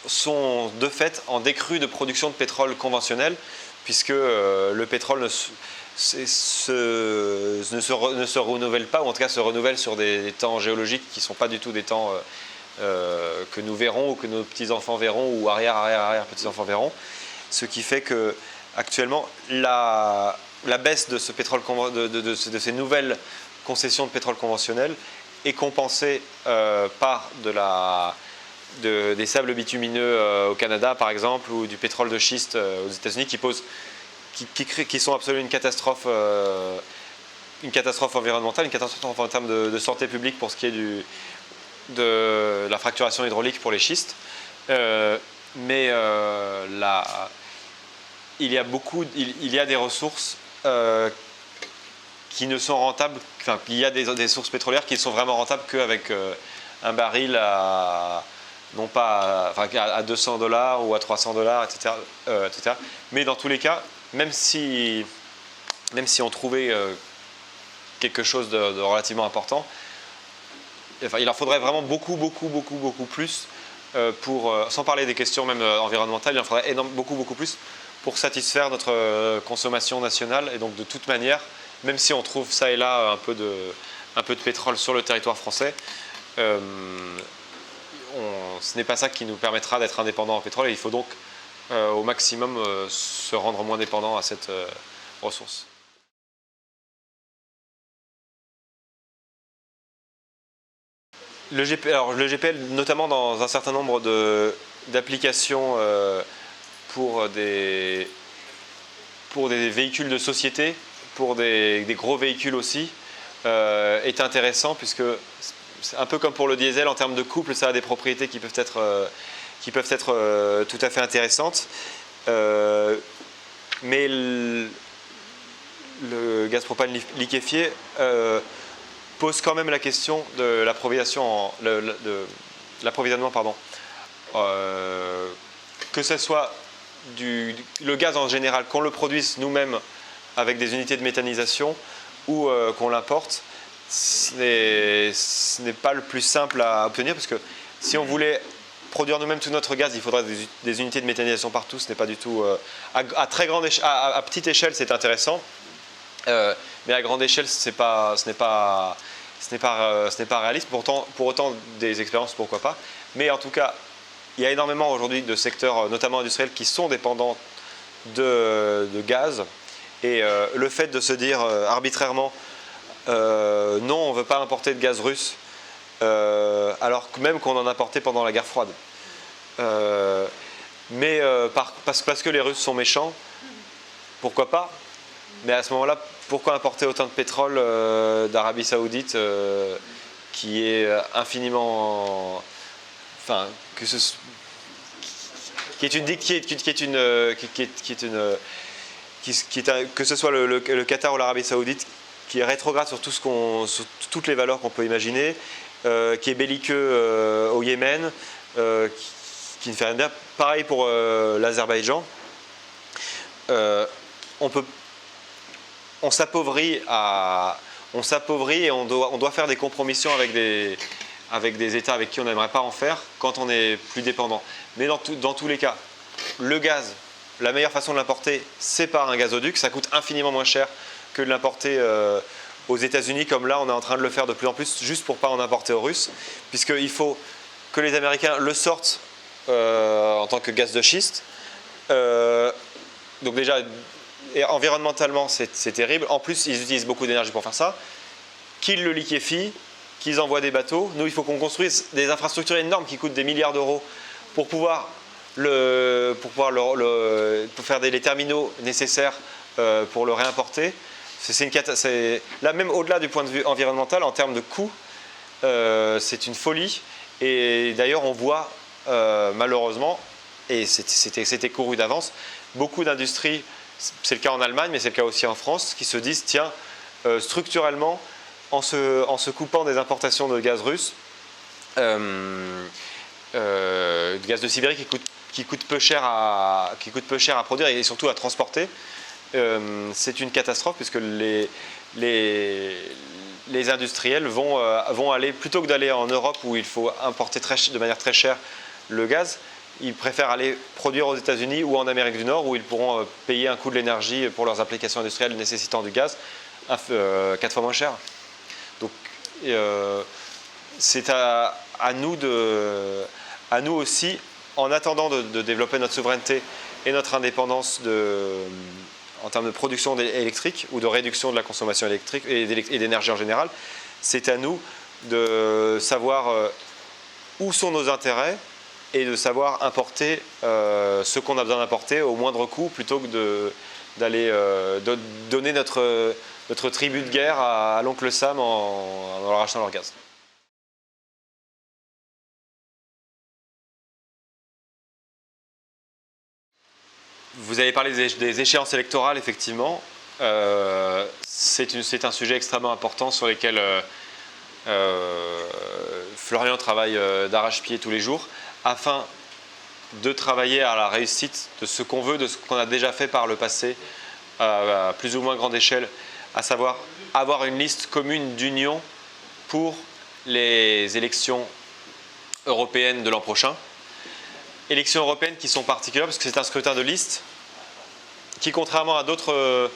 Speaker 2: sont de fait en décrue de production de pétrole conventionnel, puisque le pétrole ne se renouvelle pas, ou en tout cas se renouvelle sur des temps géologiques qui ne sont pas du tout des temps que nous verrons, ou que nos petits-enfants verront, ou arrière-petits-enfants verront. Ce qui fait que actuellement, la baisse de ce pétrole, de ces nouvelles concessions de pétrole conventionnel est compensée par des sables bitumineux au Canada, par exemple, ou du pétrole de schiste aux États-Unis, qui sont absolument une catastrophe environnementale, une catastrophe en termes de santé publique pour ce qui est de la fracturation hydraulique pour les schistes. Mais il y a des ressources qui ne sont rentables, enfin, il y a des sources pétrolières qui ne sont vraiment rentables qu'avec un baril non pas à $200 ou à $300, etc. Mais dans tous les cas, même si on trouvait quelque chose de relativement important, enfin, il en faudrait vraiment beaucoup plus sans parler des questions même environnementales, il en faudrait beaucoup plus pour satisfaire notre consommation nationale. Et donc de toute manière, même si on trouve ça et là un peu de pétrole sur le territoire français, ce n'est pas ça qui nous permettra d'être indépendants en pétrole, et il faut donc au maximum se rendre moins dépendant à cette ressource. Le GPL, notamment dans un certain nombre d'applications pour des véhicules de société, pour des gros véhicules aussi, est intéressant, puisque c'est un peu comme pour le diesel, en termes de couple, ça a des propriétés qui peuvent être tout à fait intéressantes. Mais le gaz propane liquéfié pose quand même la question de l'approvisionnement, que ce soit le gaz en général, qu'on le produise nous-mêmes avec des unités de méthanisation ou qu'on l'importe. Ce n'est pas le plus simple à obtenir, parce que si on voulait produire nous-mêmes tout notre gaz, il faudrait des unités de méthanisation partout. Ce n'est pas du tout à très grande à petite échelle, c'est intéressant, mais à grande échelle, ce n'est pas réaliste. Pour autant des expériences, pourquoi pas. Mais en tout cas, il y a énormément aujourd'hui de secteurs, notamment industriels, qui sont dépendants de gaz. Et le fait de se dire arbitrairement non, on ne veut pas importer de gaz russe, alors que même qu'on en importait pendant la guerre froide. Mais parce que les Russes sont méchants, pourquoi pas? Mais à ce moment-là, pourquoi importer autant de pétrole d'Arabie Saoudite qui est infiniment, enfin, que ce, qui est une que ce soit le Qatar ou l'Arabie Saoudite, qui est rétrograde sur sur toutes les valeurs qu'on peut imaginer, qui est belliqueux au Yémen, qui ne fait rien de bien. Pareil pour l'Azerbaïdjan. On s'appauvrit et on doit faire des compromissions avec des États avec qui on n'aimerait pas en faire quand on est plus dépendant. Mais dans tous les cas, le gaz, la meilleure façon de l'importer, c'est par un gazoduc. Ça coûte infiniment moins cher que de l'importer aux États-Unis, comme là on est en train de le faire de plus en plus, juste pour ne pas en importer aux Russes, puisqu'il faut que les Américains le sortent en tant que gaz de schiste. Donc déjà, environnementalement, c'est terrible. En plus, ils utilisent beaucoup d'énergie pour faire ça. Qu'ils le liquéfient, qu'ils envoient des bateaux. Nous, il faut qu'on construise des infrastructures énormes qui coûtent des milliards d'euros pour pouvoir faire les terminaux nécessaires pour le réimporter. Là, même au-delà du point de vue environnemental, en termes de coûts, c'est une folie. Et d'ailleurs, on voit malheureusement, et c'était couru d'avance, beaucoup d'industries, c'est le cas en Allemagne, mais c'est le cas aussi en France, qui se disent, tiens, structurellement, en se coupant des importations de gaz russe, de gaz de Sibérie qui coûte peu cher à produire et surtout à transporter, c'est une catastrophe puisque les industriels vont aller, plutôt que d'aller en Europe où il faut importer de manière très chère le gaz, ils préfèrent aller produire aux États-Unis ou en Amérique du Nord où ils pourront payer un coût de l'énergie pour leurs applications industrielles nécessitant du gaz 4 fois moins cher. Donc c'est à nous aussi, en attendant de développer notre souveraineté et notre indépendance en termes de production électrique ou de réduction de la consommation électrique et d'énergie en général, c'est à nous de savoir où sont nos intérêts et de savoir importer ce qu'on a besoin d'importer au moindre coût plutôt que d'aller donner notre tribut de guerre à l'oncle Sam en leur achetant leur gaz. Vous avez parlé des échéances électorales, effectivement. C'est un sujet extrêmement important sur lequel Florian travaille d'arrache-pied tous les jours afin de travailler à la réussite de ce qu'on veut, de ce qu'on a déjà fait par le passé à plus ou moins grande échelle, à savoir avoir une liste commune d'union pour les élections européennes de l'an prochain. Élections européennes qui sont particulières parce que c'est un scrutin de liste qui, contrairement à d'autres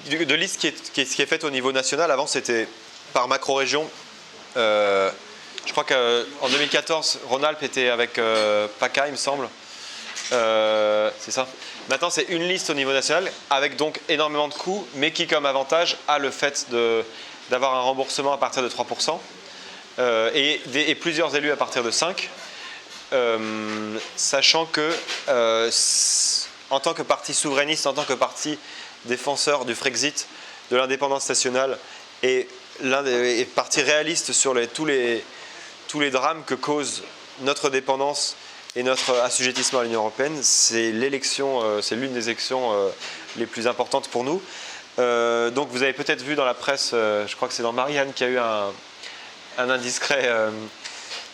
Speaker 2: de listes qui est faite au niveau national, avant c'était par macro-région. Je crois qu'en 2014, Rhône-Alpes était avec PACA, il me semble. C'est ça. Maintenant, c'est une liste au niveau national avec donc énormément de coûts, mais qui, comme avantage, a le fait d'avoir un remboursement à partir de 3% et plusieurs élus à partir de 5%. Sachant que en tant que parti souverainiste, en tant que parti défenseur du Frexit, de l'indépendance nationale et parti réaliste sur tous les drames que cause notre dépendance et notre assujettissement à l'Union européenne, c'est l'une des élections les plus importantes pour nous. Donc vous avez peut-être vu dans la presse, je crois que c'est dans Marianne qu'il y a eu un indiscret.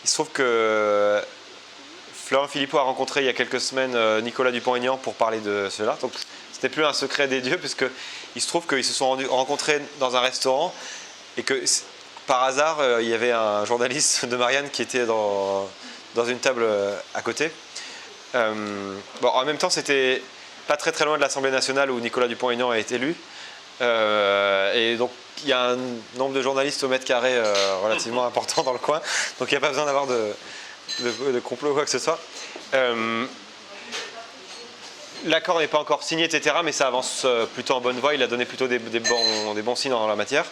Speaker 2: Il se trouve que Florent Philippot a rencontré il y a quelques semaines Nicolas Dupont-Aignan pour parler de cela. Donc c'était plus un secret des dieux puisqu'il se trouve qu'ils se sont rencontrés dans un restaurant et que par hasard il y avait un journaliste de Marianne qui était dans une table à côté. En même temps, c'était pas très très loin de l'Assemblée nationale où Nicolas Dupont-Aignan a été élu. Et donc il y a un nombre de journalistes au mètre carré relativement important dans le coin. Donc il n'y a pas besoin d'avoir de complot ou quoi que ce soit. L'accord n'est pas encore signé, etc. Mais ça avance plutôt en bonne voie. Il a donné plutôt des bons signes dans la matière.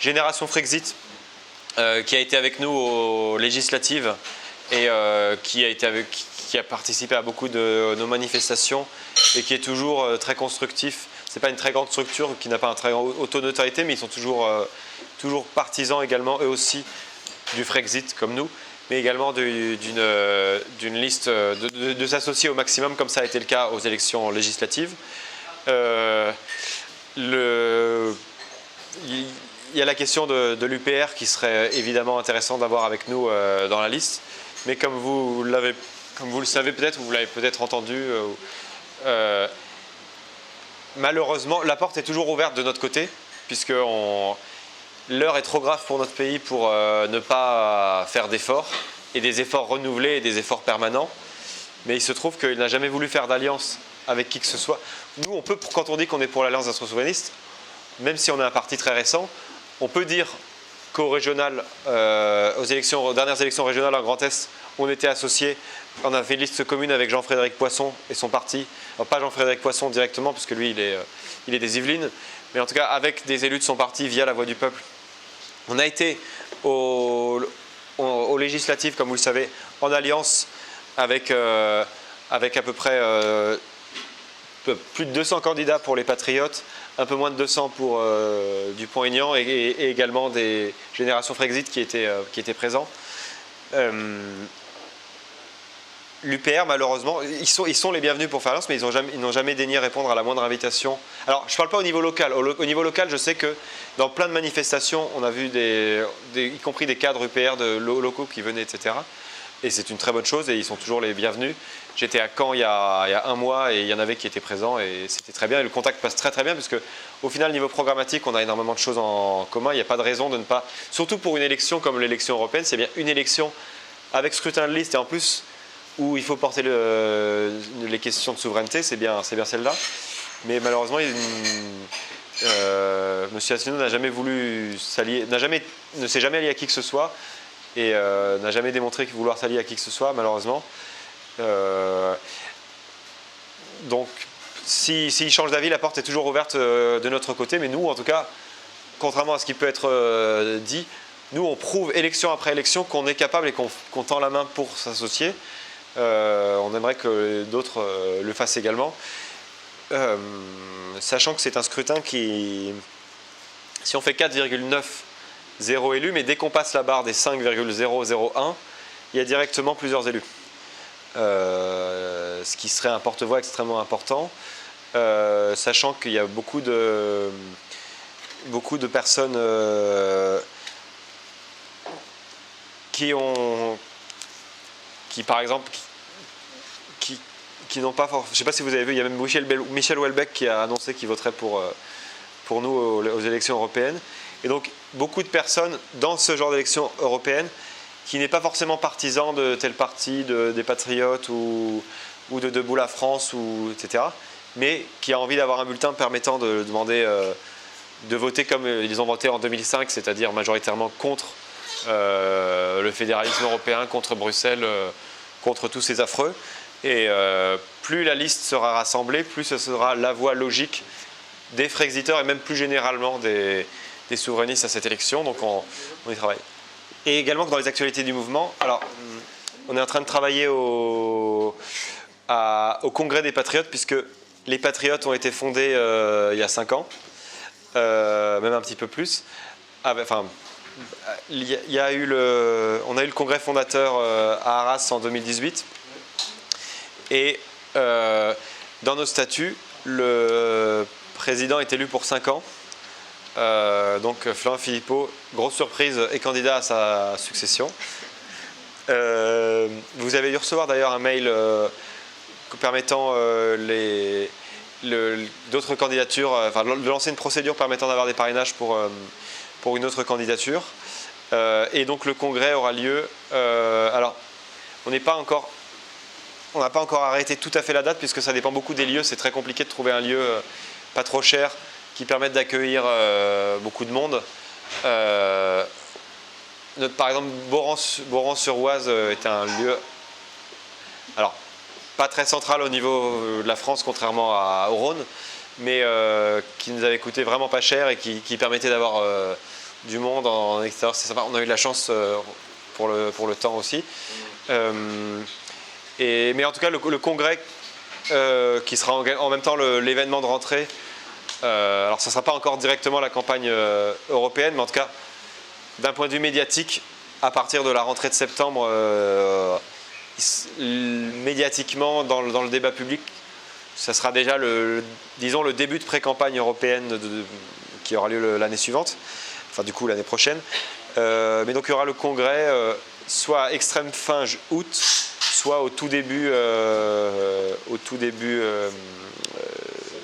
Speaker 2: Génération Frexit, qui a été avec nous aux législatives et qui a participé à beaucoup de nos manifestations et qui est toujours très constructif. Ce n'est pas une très grande structure qui n'a pas un très grand auto-notoriété, mais ils sont toujours partisans également, eux aussi, du Frexit comme nous, mais également d'une liste de s'associer au maximum, comme ça a été le cas aux élections législatives. Il y a la question de l'UPR qui serait évidemment intéressant d'avoir avec nous dans la liste, mais comme vous le savez peut-être, ou vous l'avez peut-être entendu, malheureusement, la porte est toujours ouverte de notre côté, puisque l'heure est trop grave pour notre pays pour ne pas faire d'efforts, et des efforts renouvelés et des efforts permanents. Mais il se trouve qu'il n'a jamais voulu faire d'alliance avec qui que ce soit. Nous, quand on dit qu'on est pour l'Alliance astrosouverainiste, même si on est un parti très récent, on peut dire qu'au régional, aux dernières élections régionales en Grand Est, on était associés. On a fait une liste commune avec Jean-Frédéric Poisson et son parti. Alors, pas Jean-Frédéric Poisson directement, parce que lui, il est des Yvelines, mais en tout cas avec des élus de son parti via la Voix du Peuple. On a été aux législatives, comme vous le savez, en alliance avec à peu près plus de 200 candidats pour les Patriotes, un peu moins de 200 pour Dupont-Aignan et également des générations Frexit qui étaient présents. L'UPR, malheureusement, ils sont les bienvenus pour faire l'alliance, mais ils n'ont jamais daigné répondre à la moindre invitation. Alors, je ne parle pas au niveau local. Au niveau local, je sais que dans plein de manifestations, on a vu y compris des cadres UPR locaux qui venaient, etc. Et c'est une très bonne chose et ils sont toujours les bienvenus. J'étais à Caen il y a un mois et il y en avait qui étaient présents et c'était très bien. Et le contact passe très très bien parce qu'au final, niveau programmatique, on a énormément de choses en commun. Il n'y a pas de raison de ne pas... Surtout pour une élection comme l'élection européenne, c'est bien une élection avec scrutin de liste et en plus où il faut porter les questions de souveraineté, c'est bien celle-là. Mais malheureusement, M. Asselineau n'a jamais voulu s'allier, ne s'est jamais allié à qui que ce soit et n'a jamais démontré vouloir s'allier à qui que ce soit, malheureusement. Donc, s'il change d'avis, la porte est toujours ouverte de notre côté, mais nous, en tout cas, contrairement à ce qui peut être dit, nous, on prouve élection après élection qu'on est capable et qu'on tend la main pour s'associer. On aimerait que d'autres le fassent également. Sachant que c'est un scrutin qui, si on fait 4,90 élus, mais dès qu'on passe la barre des 5,001, il y a directement plusieurs élus. Ce qui serait un porte-voix extrêmement important, sachant qu'il y a beaucoup de personnes qui par exemple, qui n'ont pas... Je ne sais pas si vous avez vu, il y a même Michel Houellebecq qui a annoncé qu'il voterait pour nous aux élections européennes. Et donc, beaucoup de personnes dans ce genre d'élections européennes qui n'est pas forcément partisan de tel parti, des Patriotes ou de Debout la France, etc., mais qui a envie d'avoir un bulletin permettant de demander de voter comme ils ont voté en 2005, c'est-à-dire majoritairement contre le fédéralisme européen, contre Bruxelles, contre tous ces affreux. Et plus la liste sera rassemblée, plus ce sera la voie logique des Frexiteurs et même plus généralement des souverainistes à cette élection. Donc on y travaille. Et également dans les actualités du mouvement, alors on est en train de travailler au Congrès des Patriotes, puisque les Patriotes ont été fondés il y a 5 ans, même un petit peu plus. On a eu le congrès fondateur à Arras en 2018. Et dans nos statuts, le président est élu pour 5 ans. Donc Florent Philippot, grosse surprise, est candidat à sa succession. Vous avez dû recevoir d'ailleurs un mail permettant d'autres candidatures, de lancer une procédure permettant d'avoir des parrainages pour une autre candidature. Et donc le congrès aura lieu. Alors, on n'a pas encore arrêté tout à fait la date, puisque ça dépend beaucoup des lieux. C'est très compliqué de trouver un lieu pas trop cher qui permette d'accueillir beaucoup de monde. Par exemple, Boran-sur-Oise est un lieu, alors pas très central au niveau de la France, contrairement au Rhône, mais qui nous avait coûté vraiment pas cher et qui permettait d'avoir du monde en extérieur. C'est sympa. On a eu de la chance pour le temps aussi. Mais en tout cas, le congrès qui sera en même temps l'événement de rentrée. Alors, ça ne sera pas encore directement la campagne européenne, mais en tout cas, d'un point de vue médiatique, à partir de la rentrée de septembre, médiatiquement, dans le débat public, ça sera déjà disons, le début de pré-campagne européenne qui aura lieu l'année suivante, enfin du coup l'année prochaine. Mais donc il y aura le congrès soit extrême fin août, soit au tout début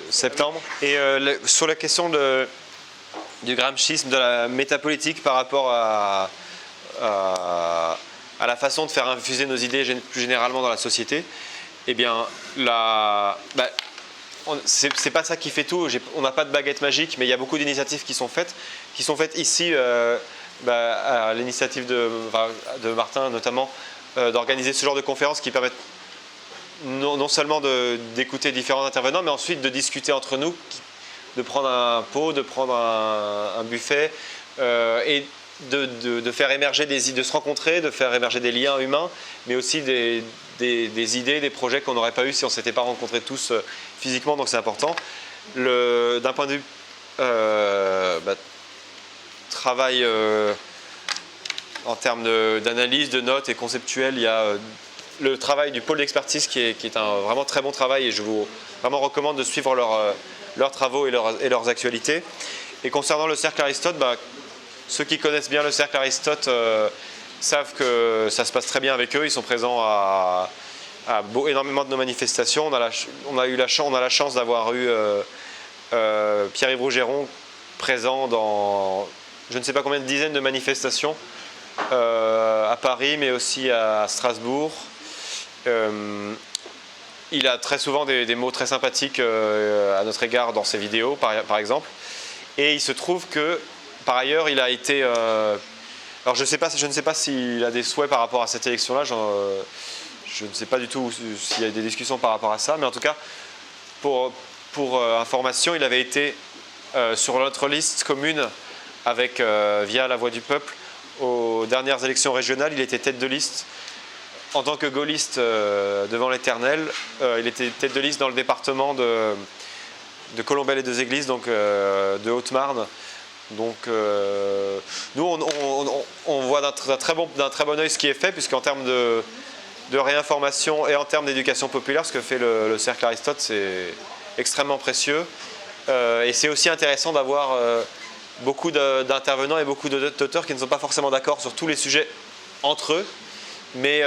Speaker 2: septembre. Et sur la question du gramscisme, de la métapolitique par rapport à la façon de faire infuser nos idées plus généralement dans la société, eh bien, c'est pas ça qui fait tout. On n'a pas de baguette magique, mais il y a beaucoup d'initiatives qui sont faites ici, à l'initiative de Martin notamment, d'organiser ce genre de conférences qui permettent non seulement d'écouter différents intervenants, mais ensuite de discuter entre nous, de prendre un pot, de prendre un buffet, et de faire émerger des idées, de se rencontrer, de faire émerger des liens humains, mais aussi des idées, des projets qu'on n'aurait pas eu si on ne s'était pas rencontrés tous physiquement, donc c'est important. D'un point de vue travail en termes d'analyse, de notes et conceptuel, il y a le travail du pôle d'expertise qui est un vraiment très bon travail, et je vous vraiment recommande de suivre leurs travaux et leurs actualités. Et concernant le cercle Aristote, ceux qui connaissent bien le cercle Aristote savent que ça se passe très bien avec eux. Ils sont présents à énormément de nos manifestations. On a la chance d'avoir eu Pierre-Yves Rougeron présent dans je ne sais pas combien de dizaines de manifestations à Paris, mais aussi à Strasbourg. Il a très souvent des mots très sympathiques à notre égard dans ses vidéos, par exemple. Et il se trouve que, par ailleurs, il a été... alors je ne sais pas s'il a des souhaits par rapport à cette élection-là. Je ne sais pas du tout s'il y a des discussions par rapport à ça. Mais en tout cas, pour information, il avait été sur notre liste commune via La Voix du Peuple. Aux dernières élections régionales, il était tête de liste. En tant que gaulliste devant l'Éternel, il était tête de liste dans le département de Colombelles et Deux Églises, donc de Haute-Marne. Donc nous, on voit d'un très bon œil ce qui est fait, puisqu'en termes de réinformation et en termes d'éducation populaire, ce que fait le cercle Aristote, c'est extrêmement précieux. Et c'est aussi intéressant d'avoir beaucoup d'intervenants et beaucoup d'auteurs qui ne sont pas forcément d'accord sur tous les sujets entre eux, mais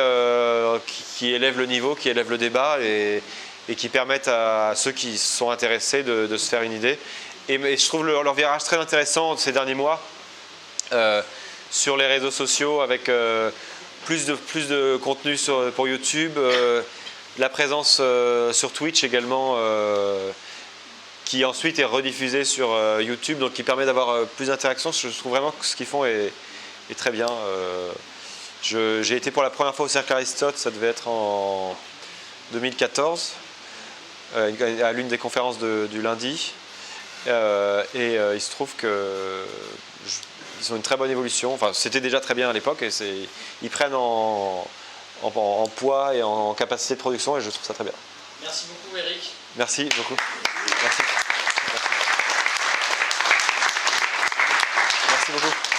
Speaker 2: qui élèvent le niveau, qui élèvent le débat et qui permettent à ceux qui sont intéressés de se faire une idée. Et je trouve leur virage très intéressant ces derniers mois sur les réseaux sociaux, avec plus de contenu pour YouTube, la présence sur Twitch également, qui ensuite est rediffusée sur YouTube, donc qui permet d'avoir plus d'interactions. Je trouve vraiment que ce qu'ils font est très bien. J'ai été pour la première fois au cercle Aristote, ça devait être en 2014, à l'une des conférences du lundi. Il se trouve qu'ils ont une très bonne évolution. Enfin, c'était déjà très bien à l'époque, et ils prennent en poids et en capacité de production, et je trouve ça très bien.
Speaker 1: Merci beaucoup, Eric.
Speaker 2: Merci beaucoup. Merci. Merci beaucoup.